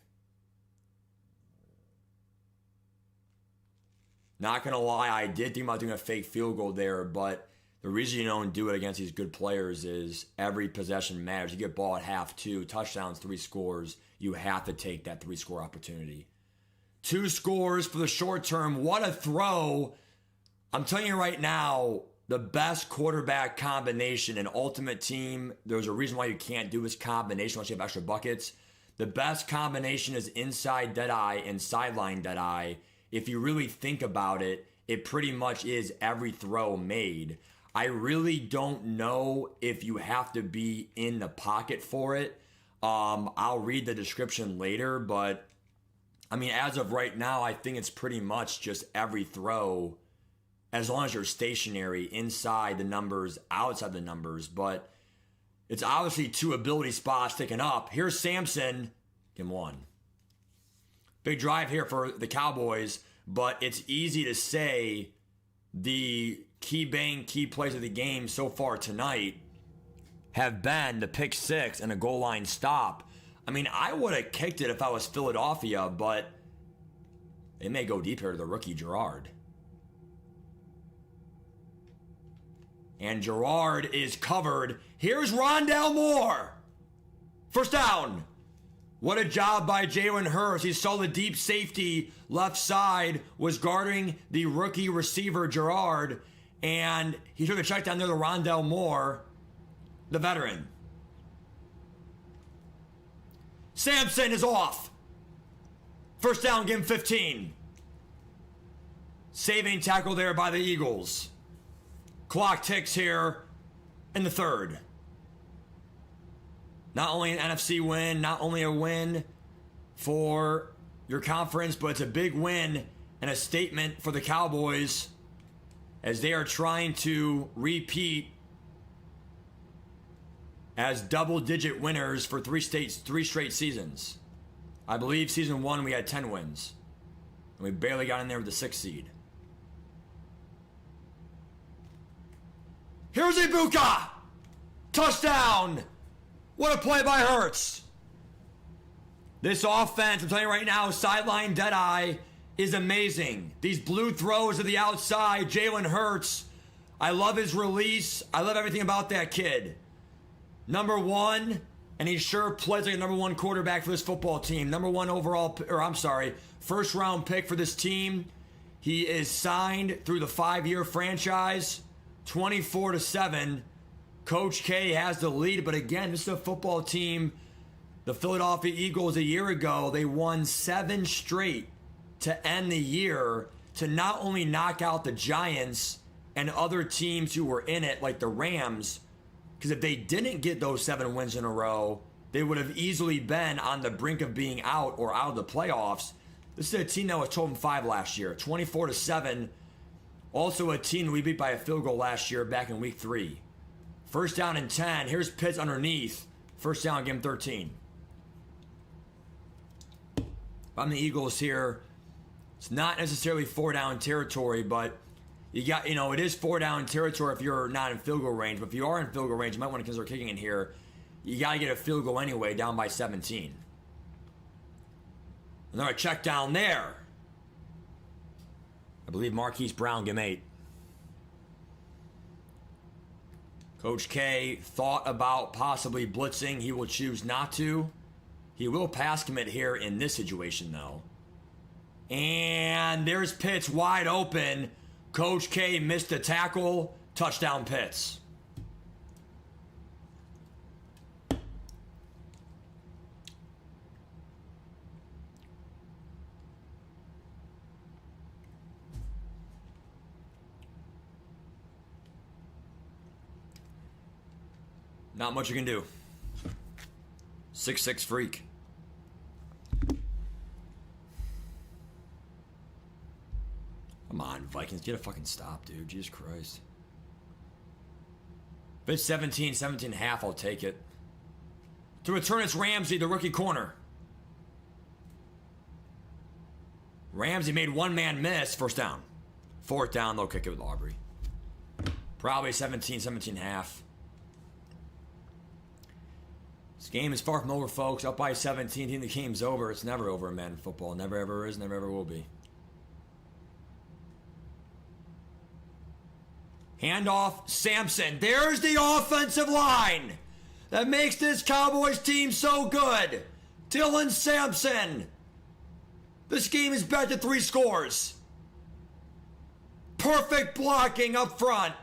Not going to lie, I did think about doing a fake field goal there, but the reason you don't do it against these good players is every possession matters. You get ball at half, 2 touchdowns, 3 scores. You have to take that 3-score opportunity. 2 scores for the short term. What a throw. I'm telling you right now, the best quarterback combination in Ultimate Team, there's a reason why you can't do this combination unless you have extra buckets. The best combination is inside dead-eye and sideline dead-eye. If you really think about it, it pretty much is every throw made. I really don't know if you have to be in the pocket for it. I'll read the description later, but I mean, as of right now, I think it's pretty much just every throw, as long as you're stationary inside the numbers, outside the numbers. But it's obviously 2 ability spots taken up. Here's Sampson. Give him 1. Big drive here for the Cowboys, but it's easy to say the key plays of the game so far tonight have been the pick 6 and a goal line stop. I mean, I would have kicked it if I was Philadelphia, but they may go deep here to the rookie Gerard. And Gerard is covered. Here's Rondale Moore. 1st down. What a job by Jalen Hurts. He saw the deep safety left side was guarding the rookie receiver Gerard, and he took a check down there to Rondale Moore, the veteran. Sampson is off. 1st down, give him 15. Saving tackle there by the Eagles. Clock ticks here in the 3rd. Not only an NFC win, not only a win for your conference, but it's a big win and a statement for the Cowboys as they are trying to repeat as double-digit winners for three straight seasons. I believe season 1 we had 10 wins, and we barely got in there with the 6th seed. Here's Ibuka! Touchdown! What a play by Hurts! This offense, I'm telling you right now, sideline deadeye is amazing. These blue throws to the outside, Jalen Hurts. I love his release. I love everything about that kid. Number 1, and he sure plays like a number 1 quarterback for this football team. Number 1 overall, first round pick for this team. He is signed through the 5-year franchise, 24-7. Coach K has the lead, but again, this is a football team. The Philadelphia Eagles a year ago, they won 7 straight to end the year to not only knock out the Giants and other teams who were in it, like the Rams, because if they didn't get those 7 wins in a row, they would have easily been on the brink of being out or out of the playoffs. This is a team that was 12-5 last year, 24-7. Also a team we beat by a field goal last year back in week 3. First down and 10. Here's Pitts underneath. First down, give him 13. If I'm the Eagles here, it's not necessarily 4-down territory, but you got, it is 4-down territory if you're not in field goal range. But if you are in field goal range, you might want to consider kicking in here. You got to get a field goal anyway, down by 17. Another check down there. I believe Marquise Brown, give him 8. Coach K thought about possibly blitzing. He will choose not to. He will pass commit here in this situation, though. And there's Pitts wide open. Coach K missed a tackle. Touchdown Pitts. Not much you can do. 6'6" freak. Come on, Vikings, get a fucking stop, dude. Jesus Christ. If it's 17 and a half, I'll take it. To return, it's Ramsey, the rookie corner. Ramsey made one man miss. First down. 4th down, they'll kick it with Aubrey. Probably 17 and a half. This game is far from over, folks. Up by 17. The game's over. It's never over in Madden football. Never ever is, never ever will be. Handoff, Sampson. There's the offensive line that makes this Cowboys team so good. Dylan Sampson. This game is back to 3 scores. Perfect blocking up front.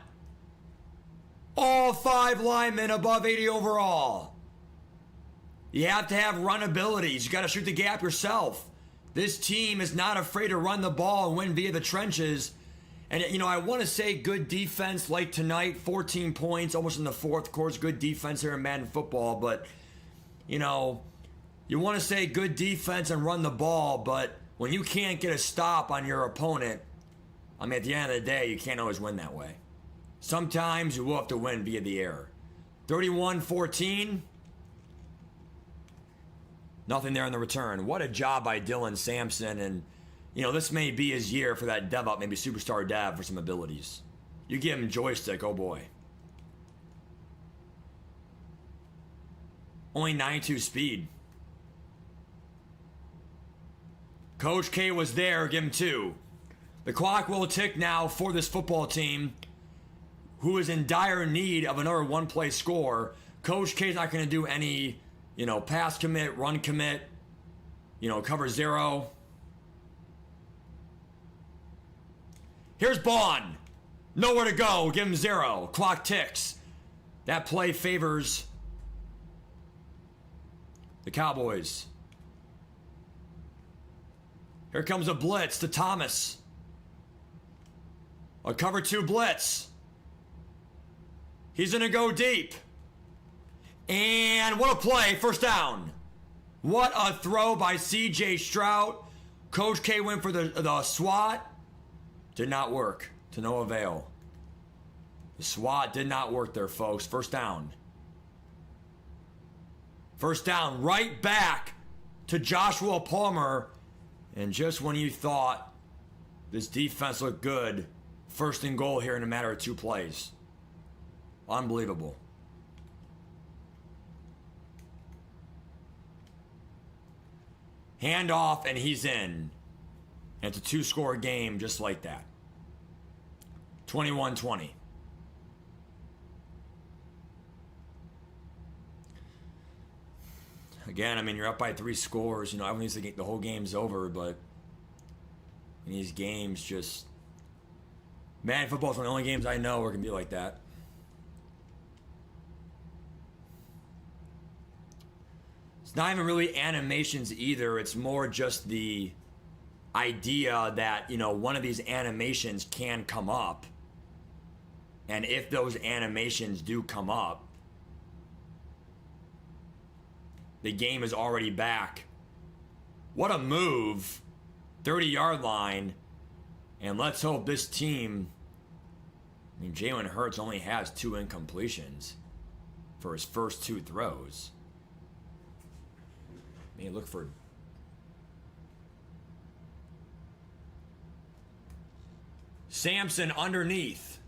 All 5 linemen above 80 overall. You have to have run abilities. You got to shoot the gap yourself. This team is not afraid to run the ball and win via the trenches. And, I want to say good defense like tonight, 14 points, almost in the 4th quarter. Good defense here in Madden football. But, you want to say good defense and run the ball. But when you can't get a stop on your opponent, at the end of the day, you can't always win that way. Sometimes you will have to win via the air. 31-14. Nothing there on the return. What a job by Dylan Sampson. And, this may be his year for that dev up, maybe superstar dev for some abilities. You give him joystick, oh boy. Only 92 speed. Coach K was there, give him 2. The clock will tick now for this football team, who is in dire need of another one-play score. Coach K is not going to do any, pass commit, run commit, cover 0. Here's Bond. Nowhere to go. Give him 0. Clock ticks. That play favors the Cowboys. Here comes a blitz to Thomas. A cover 2 blitz. He's going to go deep. And what a play. First down. What a throw by C.J. Stroud. Coach K went for the SWAT. Did not work. To no avail. The SWAT did not work there, folks. First down. First down. Right back to Joshua Palmer. And just when you thought this defense looked good, first and goal here in a matter of 2 plays. Unbelievable. Handoff, and he's in. And it's a 2-score game just like that. 21-20. Again, I mean, you're up by 3 scores. You know, everyone thinks the whole game's over, but in these games, just... Man, football's one of the only games I know where it can be like that. It's not even really animations either. It's more just the idea that, you know, one of these animations can come up. And if those animations do come up, the game is already back. What a move. 30-yard line. And let's hope this team... I mean, Jalen Hurts only has 2 incompletions for his first 2 throws. I mean, look for... Sampson underneath.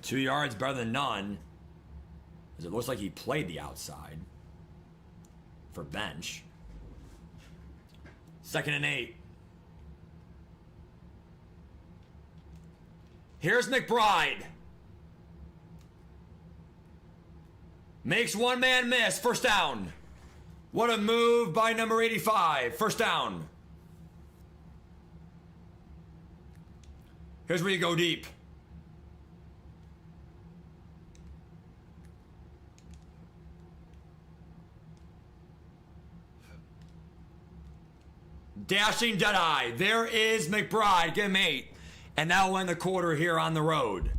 2 yards better than none. As it looks like he played the outside. For bench. 2nd and 8. Here's McBride. Makes one man miss. First down. What a move by number 85. First down. Here's where you go deep. Dashing Deadeye. There is McBride. Give him 8. And that'll end the quarter here on the road.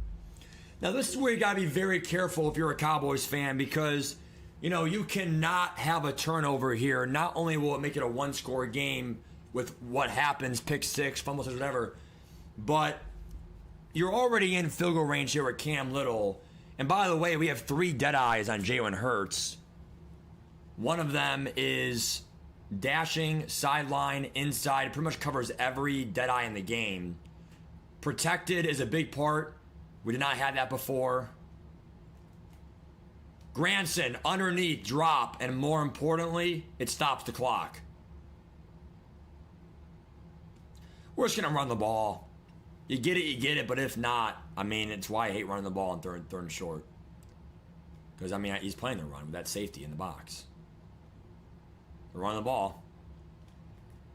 Now, this is where you got to be very careful if you're a Cowboys fan because, you know, you cannot have a turnover here. Not only will it make it a 1-score game with what happens, pick 6, fumbles, whatever, but you're already in field goal range here with Cam Little. And by the way, we have 3 dead eyes on Jalen Hurts. One of them is dashing, sideline, inside. It pretty much covers every dead eye in the game. Protected is a big part. We did not have that before. Granson, underneath, drop, and more importantly, it stops the clock. We're just going to run the ball. You get it, but if not, I mean, it's why I hate running the ball in third and short. Because, I mean, he's playing the run with that safety in the box. They're running the ball.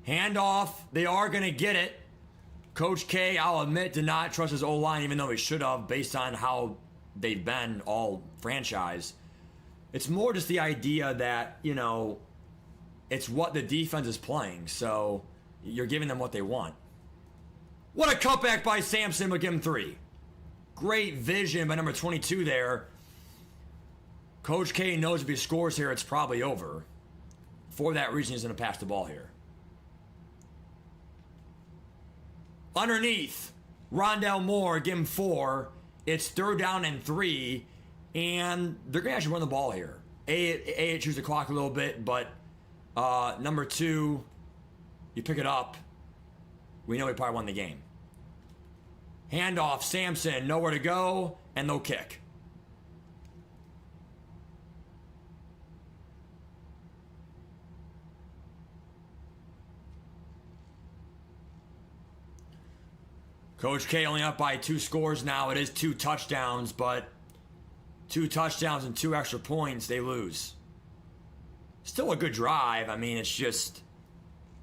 Handoff, they are going to get it. Coach K, I'll admit, did not trust his O-line, even though he should have, based on how they've been all franchise. It's more just the idea that, you know, it's what the defense is playing, so you're giving them what they want. What a cutback by Sampson, but give him 3. Great vision by number 22 there. Coach K knows if he scores here, it's probably over. For that reason, he's going to pass the ball here. Underneath, Rondell Moore, give him 4. It's 3rd down and 3, and they're going to actually run the ball here. It chews the clock a little bit, but number 2, you pick it up. We know he probably won the game. Handoff, Sampson, nowhere to go, and no kick. Coach K only up by 2 scores now. It is 2 touchdowns, but 2 touchdowns and 2 extra points, they lose. Still a good drive. I mean, it's just,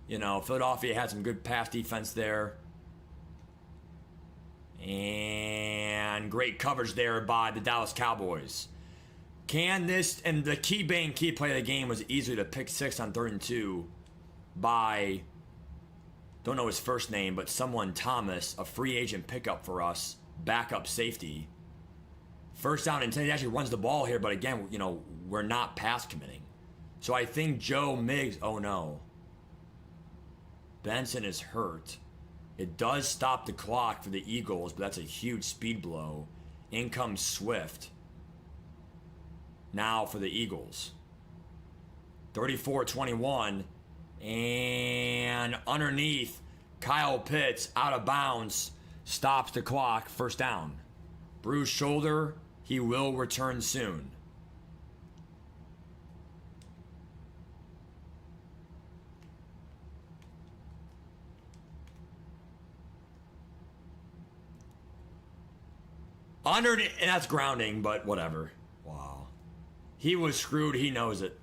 you know, Philadelphia had some good pass defense there. And great coverage there by the Dallas Cowboys. Can this, and the key play of the game was easily to pick 6 on 3rd and 2 by, don't know his first name, but someone Thomas, a free agent pickup for us, backup safety. 1st down and 10, he actually runs the ball here, but again, you know, we're not pass committing. So I think Joe Miggs, oh no. Benson is hurt. It does stop the clock for the Eagles, but that's a huge speed blow. In comes Swift. Now for the Eagles. 34-21. And underneath, Kyle Pitts out of bounds. Stops the clock. First down. Bruised shoulder. He will return soon. And that's grounding, but whatever. Wow. He was screwed. He knows it.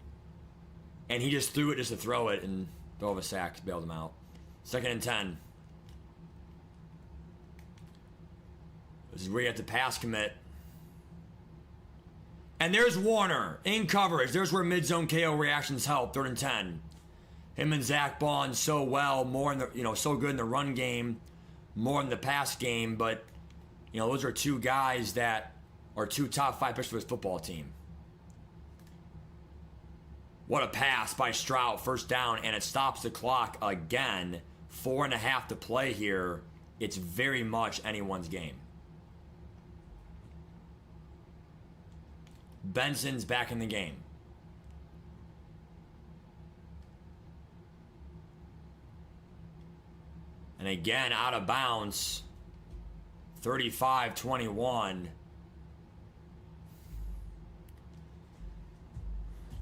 And he just threw it just to throw it and throw of a sack, bailed him out. 2nd and 10. This is where you have to pass commit. And there's Warner in coverage. There's where mid-zone KO reactions help. 3rd and 10. Him and Zach Bond so well, more in the so good in the run game, more in the pass game, but those are two guys that are 2 top 5 picks for this football team. What a pass by Stroud, first down, and it stops the clock again. 4.5 to play here. It's very much anyone's game. Benson's back in the game. And again, out of bounds. 35-21.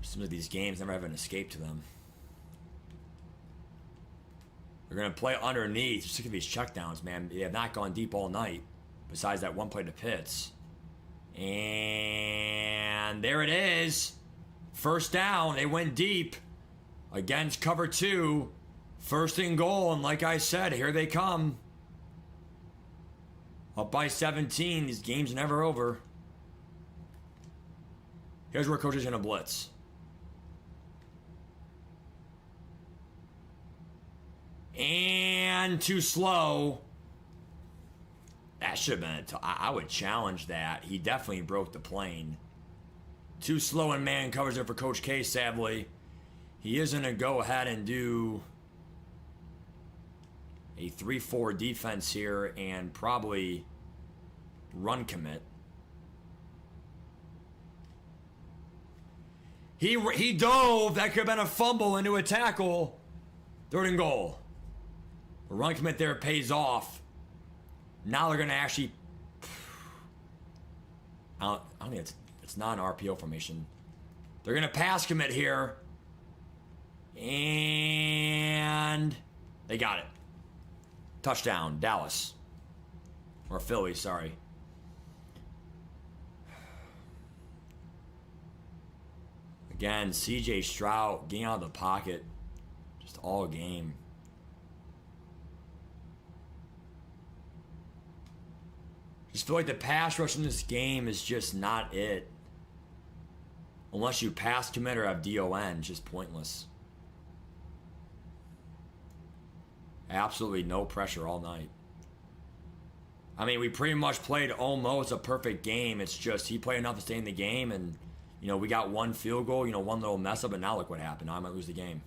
Some of these games never have an escape to them. They're going to play underneath. Just look at these checkdowns, man. They have not gone deep all night, besides that one play to Pitts. And there it is. First down. They went deep against cover 2. 1st and goal. And like I said, here they come. Up by 17. These games are never over. Here's where coach is going to blitz. And too slow. That should have been I would challenge that. He definitely broke the plane. Too slow in man coverage there for Coach K, sadly. He is going to go ahead and do a 3-4 defense here and probably run commit. He dove. That could have been a fumble into a tackle. 3rd and goal. The run commit there pays off. Now they're going to actually... I don't think it's not an RPO formation. They're going to pass commit here. And they got it. Touchdown, Dallas. Or Philly, sorry. Again, CJ Stroud getting out of the pocket. Just all game. Just feel like the pass rush in this game is just not it. Unless you pass commit or have DON, it's just pointless. Absolutely no pressure all night. I mean, we pretty much played almost a perfect game. It's just he played enough to stay in the game, and we got one field goal, one little mess up, and now look what happened. Now I might lose the game.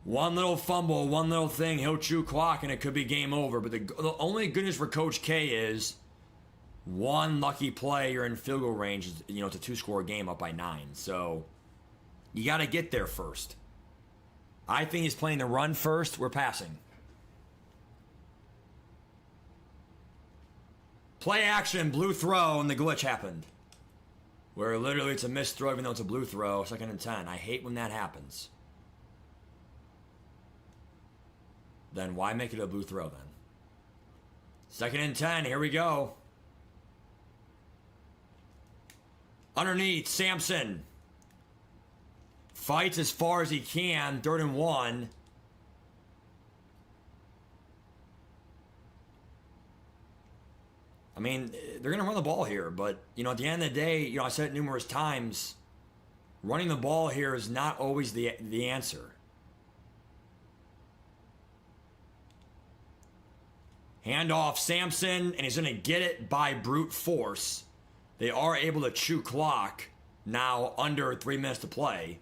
One little fumble, one little thing, he'll chew clock, and it could be game over. But the only goodness for Coach K is one lucky play, you're in field goal range. It's a 2-score game up by 9. So you got to get there first. I think he's playing the run first. We're passing. Play action, blue throw, and the glitch happened. Where literally it's a missed throw, even though it's a blue throw. 2nd and 10. I hate when that happens. Then why make it a blue throw then? 2nd and 10. Here we go. Underneath, Sampson. Fights as far as he can. 3rd and 1. I mean, they're going to run the ball here, but, at the end of the day, I said it numerous times, running the ball here is not always the answer. Handoff, Sampson, and he's going to get it by brute force. They are able to chew clock now under 3 minutes to play.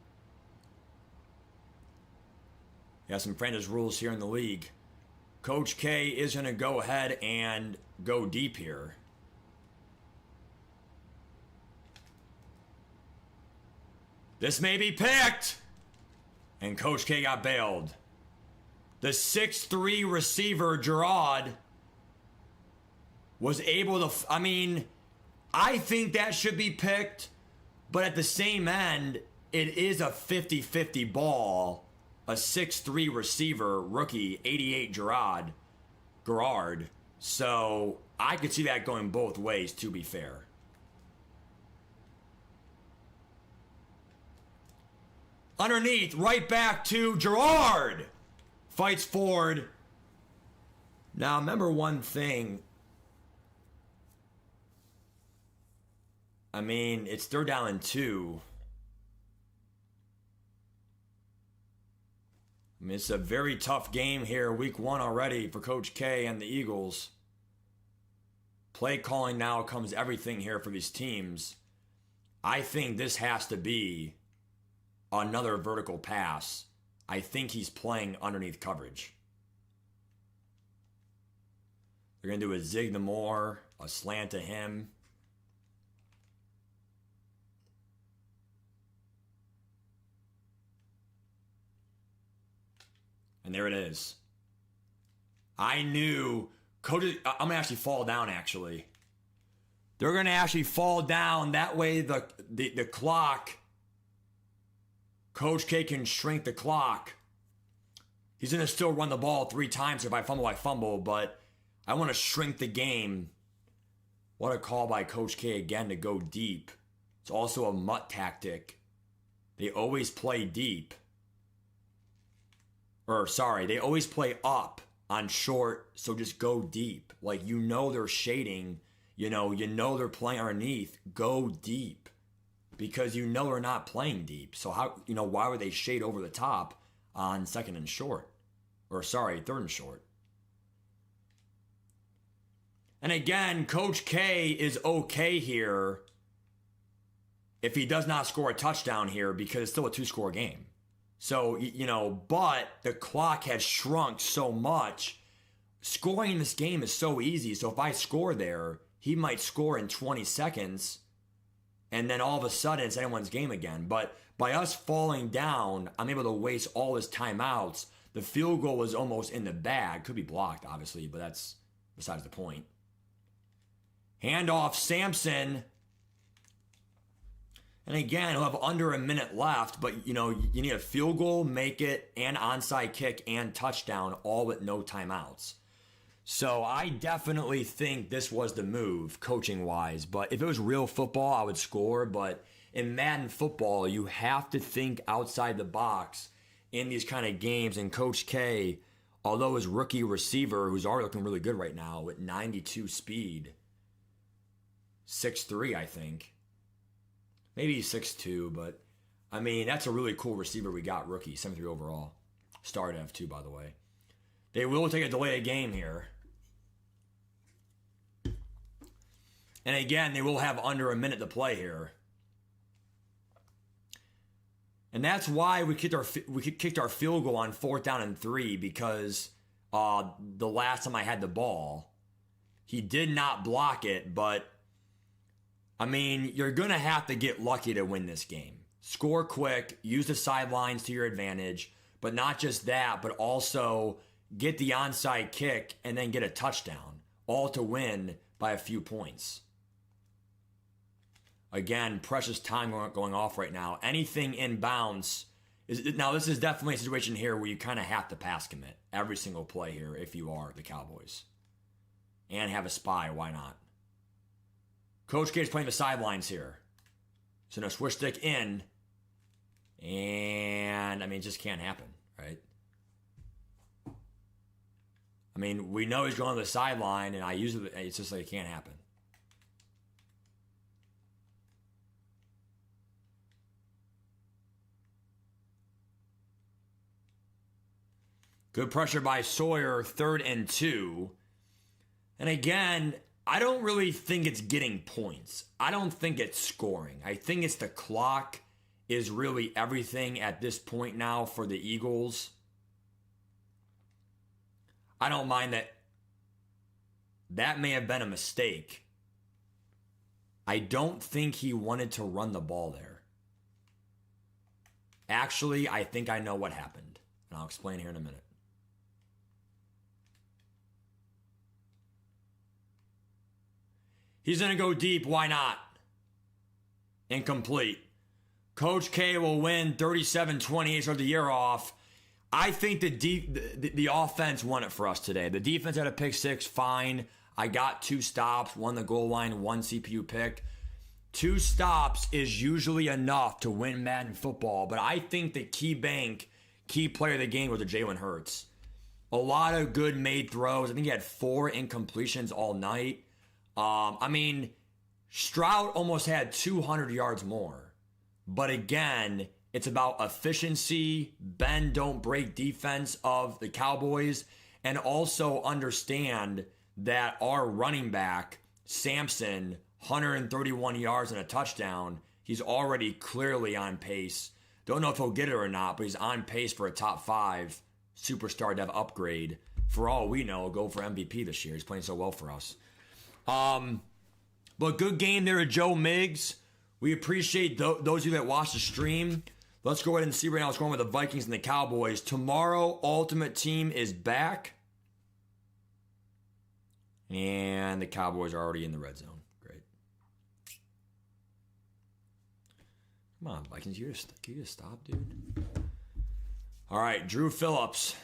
Yeah, some franchise rules here in the league. Coach K is going to go ahead and go deep here. This may be picked. And Coach K got bailed. The 6'3 receiver, Gerard, was able to... I think that should be picked. But at the same end, it is a 50-50 ball. A 6'3 receiver, rookie, 88 Gerard. So I could see that going both ways, to be fair. Underneath, right back to Gerard. Fights forward. Now, remember one thing. It's 3rd down and 2. It's a very tough game here, week 1 already for Coach K and the Eagles. Play calling now comes everything here for these teams. I think this has to be another vertical pass. I think he's playing underneath coverage. They're going to do a zig to Moore, a slant to him. And there it is. I knew coaches. I'm going to actually fall down, actually. They're going to actually fall down. That way the clock, Coach K can shrink the clock. He's going to still run the ball 3 times. If I fumble, I fumble. But I want to shrink the game. What a call by Coach K again to go deep. It's also a mutt tactic. They always play deep. They always play up on short, so just go deep. Like, they're shading, you know they're playing underneath. Go deep. Because they're not playing deep. So why would they shade over the top on 2nd and short? 3rd and short. And again, Coach K is okay here if he does not score a touchdown here because it's still a 2-score game. So, but the clock has shrunk so much. Scoring in this game is so easy. So if I score there, he might score in 20 seconds. And then all of a sudden, it's anyone's game again. But by us falling down, I'm able to waste all his timeouts. The field goal was almost in the bag. Could be blocked, obviously, but that's besides the point. Handoff, Sampson. And again, he'll have under a minute left, but you need a field goal, make it, and onside kick and touchdown, all with no timeouts. So I definitely think this was the move, coaching-wise. But if it was real football, I would score. But in Madden football, you have to think outside the box in these kind of games. And Coach K, although his rookie receiver, who's already looking really good right now with 92 speed, 6'3", I think. Maybe he's 6'2", but that's a really cool receiver we got, rookie, 73 overall. Star Dev too, by the way. They will take a delay of game here. And again, they will have under a minute to play here. And that's why we kicked our field goal on 4th down and 3 because the last time I had the ball, he did not block it, but you're going to have to get lucky to win this game. Score quick, use the sidelines to your advantage, but not just that, but also get the onside kick and then get a touchdown, all to win by a few points. Again, precious time going off right now. Anything inbounds. Now, this is definitely a situation here where you kind of have to pass commit every single play here if you are the Cowboys. And have a spy, why not? Coach K is playing the sidelines here. So no switch stick in. And, it just can't happen, right? We know he's going to the sideline, and it's just like it can't happen. Good pressure by Sawyer, 3rd and 2. And again, I don't really think it's getting points. I don't think it's scoring. I think it's the clock is really everything at this point now for the Eagles. I don't mind that. That may have been a mistake. I don't think he wanted to run the ball there. Actually, I think I know what happened. And I'll explain here in a minute. He's going to go deep. Why not? Incomplete. Coach K will win 37-28, start the year off. I think the offense won it for us today. The defense had a pick six, fine. I got 2 stops, 1 the goal line, 1 CPU pick. 2 stops is usually enough to win Madden football, but I think the key player of the game was Jalen Hurts. A lot of good made throws. I think he had 4 incompletions all night. Stroud almost had 200 yards more. But again, it's about efficiency, bend, don't break defense of the Cowboys, and also understand that our running back, Sampson, 131 yards and a touchdown, he's already clearly on pace. Don't know if he'll get it or not, but he's on pace for a top 5 superstar dev upgrade. For all we know, go for MVP this year. He's playing so well for us. But good game there at Joe Miggs. We appreciate those of you that watched the stream. Let's go ahead and see right now what's going on with the Vikings and the Cowboys. Tomorrow, Ultimate Team is back. And the Cowboys are already in the red zone. Great. Come on, Vikings. Can you just stop, dude? All right, Drew Phillips.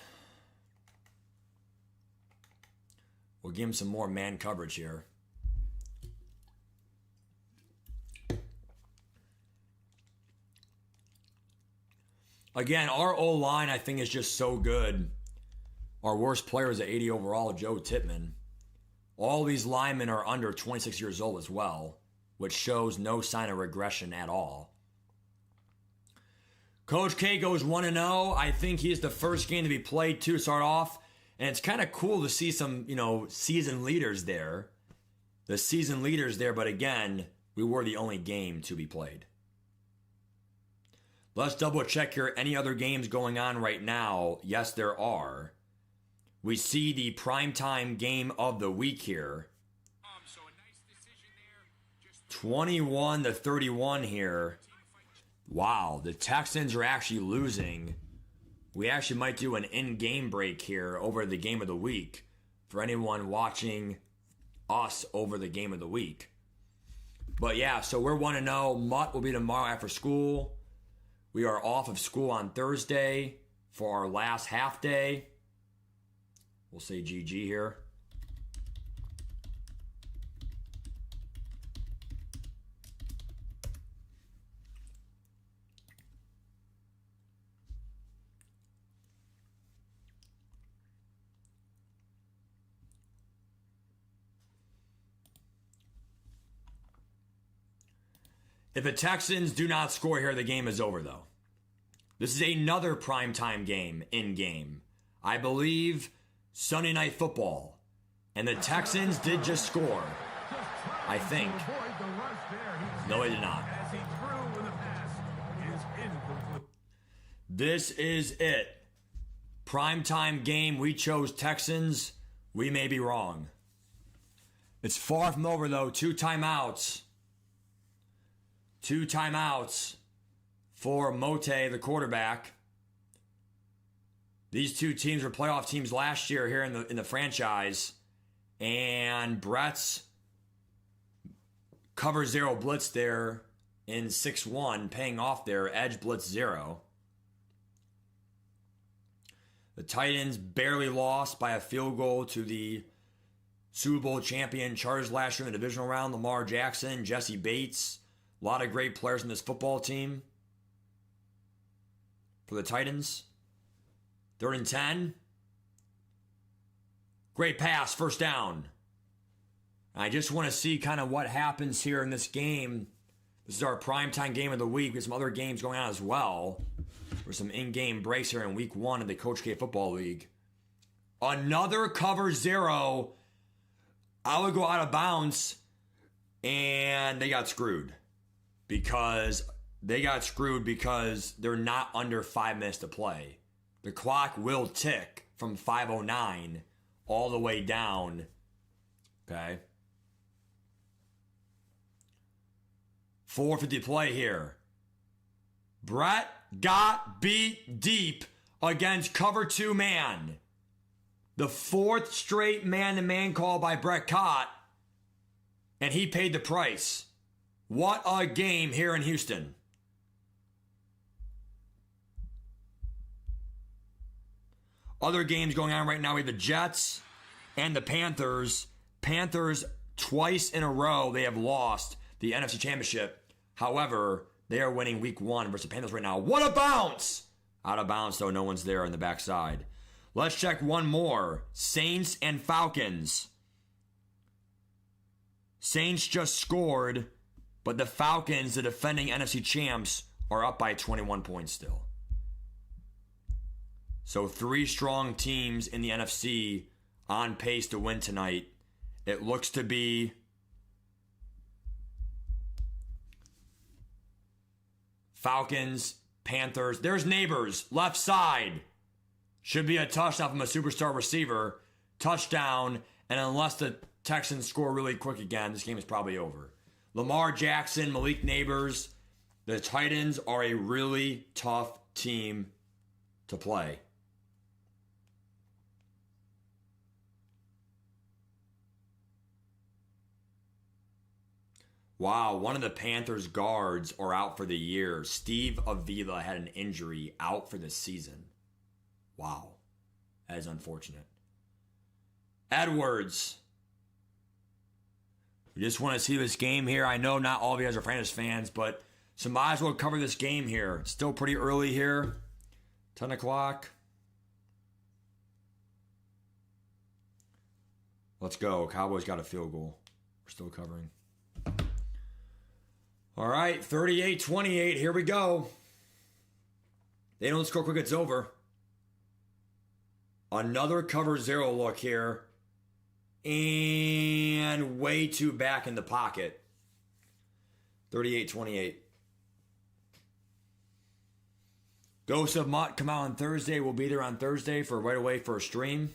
We'll give him some more man coverage here. Again, our O-line, I think, is just so good. Our worst player is at 80 overall, Joe Tippmann. All these linemen are under 26 years old as well, which shows no sign of regression at all. Coach K goes 1-0. I think he's the first game to be played to start off. And it's kind of cool to see some, seasoned leaders there. The seasoned leaders there, but again, we were the only game to be played. Let's double check here. Any other games going on right now? Yes, there are. We see the primetime game of the week here. 21-31 here. Wow, the Texans are actually losing. We actually might do an in-game break here over the game of the week for anyone watching us over the game of the week. But yeah, so we're 1-0. Mutt will be tomorrow after school. We are off of school on Thursday for our last half day. We'll say GG here. If the Texans do not score here, the game is over, though. This is another primetime game in-game. I believe Sunday Night Football. And the Texans did just score. I think. No, they did not. This is it. Primetime game. We chose Texans. We may be wrong. It's far from over, though. 2 timeouts. 2 timeouts for Mote, the quarterback. These 2 teams were playoff teams last year here in the franchise. And Brett's cover 0 blitz there in 6-1, paying off there, edge blitz 0. The Titans barely lost by a field goal to the Super Bowl champion Chargers last year in the divisional round. Lamar Jackson, Jesse Bates. A lot of great players in this football team for the Titans. 3rd and 10. Great pass, first down. I just want to see kind of what happens here in this game. This is our primetime game of the week. We have some other games going on as well. There's some in-game breaks here in week 1 of the Coach K Football League. Another cover 0. I would go out of bounds, and they got screwed. Because they're not under 5 minutes to play. The clock will tick from 5:09 all the way down. Okay. 450 play here. Brett got beat deep against cover 2 man. The 4th straight man-to-man call by Brett Cott, and he paid the price. What a game here in Houston. Other games going on right now, we have the Jets and the Panthers. Panthers, twice in a row, they have lost the NFC Championship. However, they are winning week 1 versus the Panthers right now. What a bounce! Out of bounds, though. No one's there on the backside. Let's check one more. Saints and Falcons. Saints just scored, but the Falcons, the defending NFC champs, are up by 21 points still. So 3 strong teams in the NFC on pace to win tonight. It looks to be Falcons, Panthers. There's Neighbors, left side. Should be a touchdown from a superstar receiver. Touchdown, and unless the Texans score really quick again, this game is probably over. Lamar Jackson, Malik Neighbors. The Titans are a really tough team to play. Wow, one of the Panthers guards are out for the year. Steve Avila had an injury, out for the season. Wow, that is unfortunate. Edwards. We just want to see this game here. I know not all of you guys are Panthers fans, but so might as well cover this game here. It's still pretty early here. 10 o'clock. Let's go. Cowboys got a field goal. We're still covering. All right, 38-28. Here we go. They don't score quick, it's over. Another cover 0 look here. And way too back in the pocket. 38-28. Ghost of Mutt come out on Thursday. We'll be there on Thursday for right away for a stream.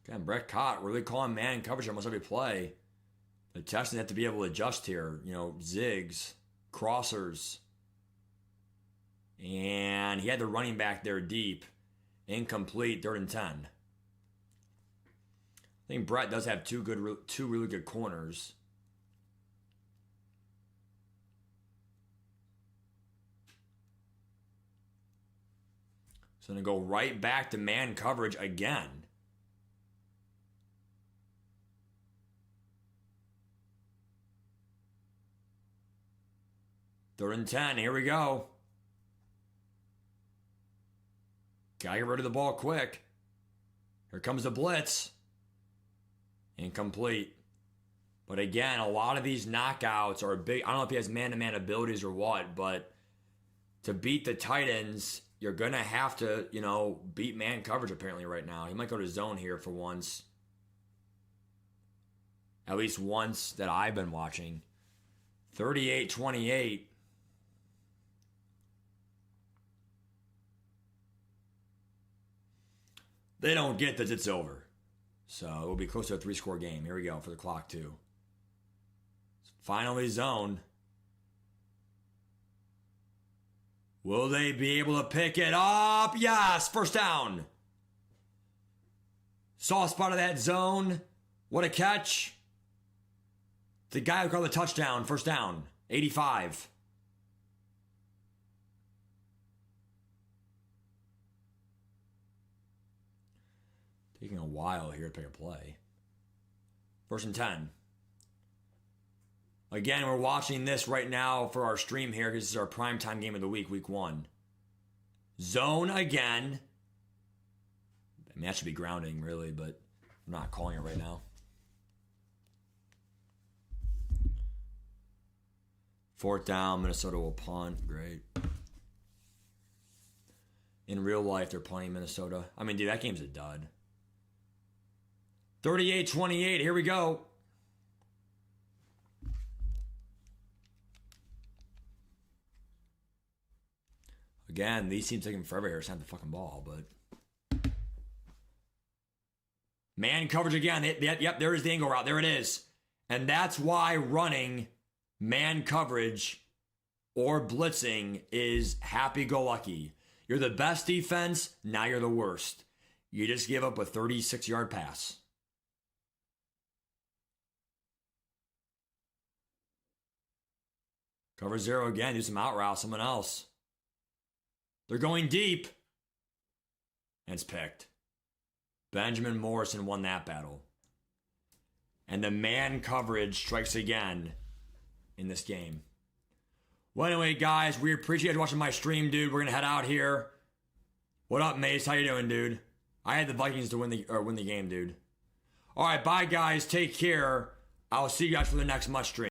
Again, Brett Cott really calling man coverage almost every play. The Texans have to be able to adjust here. You know, zigs, crossers. And he had the running back there deep. Incomplete, 3rd and 10. I think Brett does have two really good corners. So I'm going to go right back to man coverage again. Third and 10, here we go. Gotta get rid of the ball quick. Here comes the blitz. Incomplete. But again, a lot of these knockouts are big. I don't know if he has man-to-man abilities or what, but to beat the Titans, you're going to have to, beat man coverage apparently right now. He might go to zone here for once. At least once that I've been watching. 38-28. They don't get that it's over. So it will be close to a 3-score game. Here we go for the clock, too. Finally zone. Will they be able to pick it up? Yes, first down. Saw a spot of that zone. What a catch. The guy who called the touchdown, first down, 85. Taking a while here to pick a play. 1st and 10. Again, we're watching this right now for our stream here because this is our primetime game of the week, week 1. Zone again. I mean, that should be grounding, really, but I'm not calling it right now. 4th down, Minnesota will punt. Great. In real life, they're playing Minnesota. I mean, dude, that game's a dud. 38-28, here we go. Again, these teams taking forever here to snap the fucking ball, but Man coverage again. Yep, there is the angle route. There it is. And that's why running man coverage or blitzing is happy-go-lucky. You're the best defense, now you're the worst. You just give up a 36-yard pass. Cover 0 again, do some out route, someone else. They're going deep. And it's picked. Benjamin Morrison won that battle. And the man coverage strikes again in this game. Well, anyway, guys, we appreciate you watching my stream, dude. We're going to head out here. What up, Mace? How you doing, dude? I had the Vikings to win the game, dude. All right, bye, guys. Take care. I'll see you guys for the next Must stream.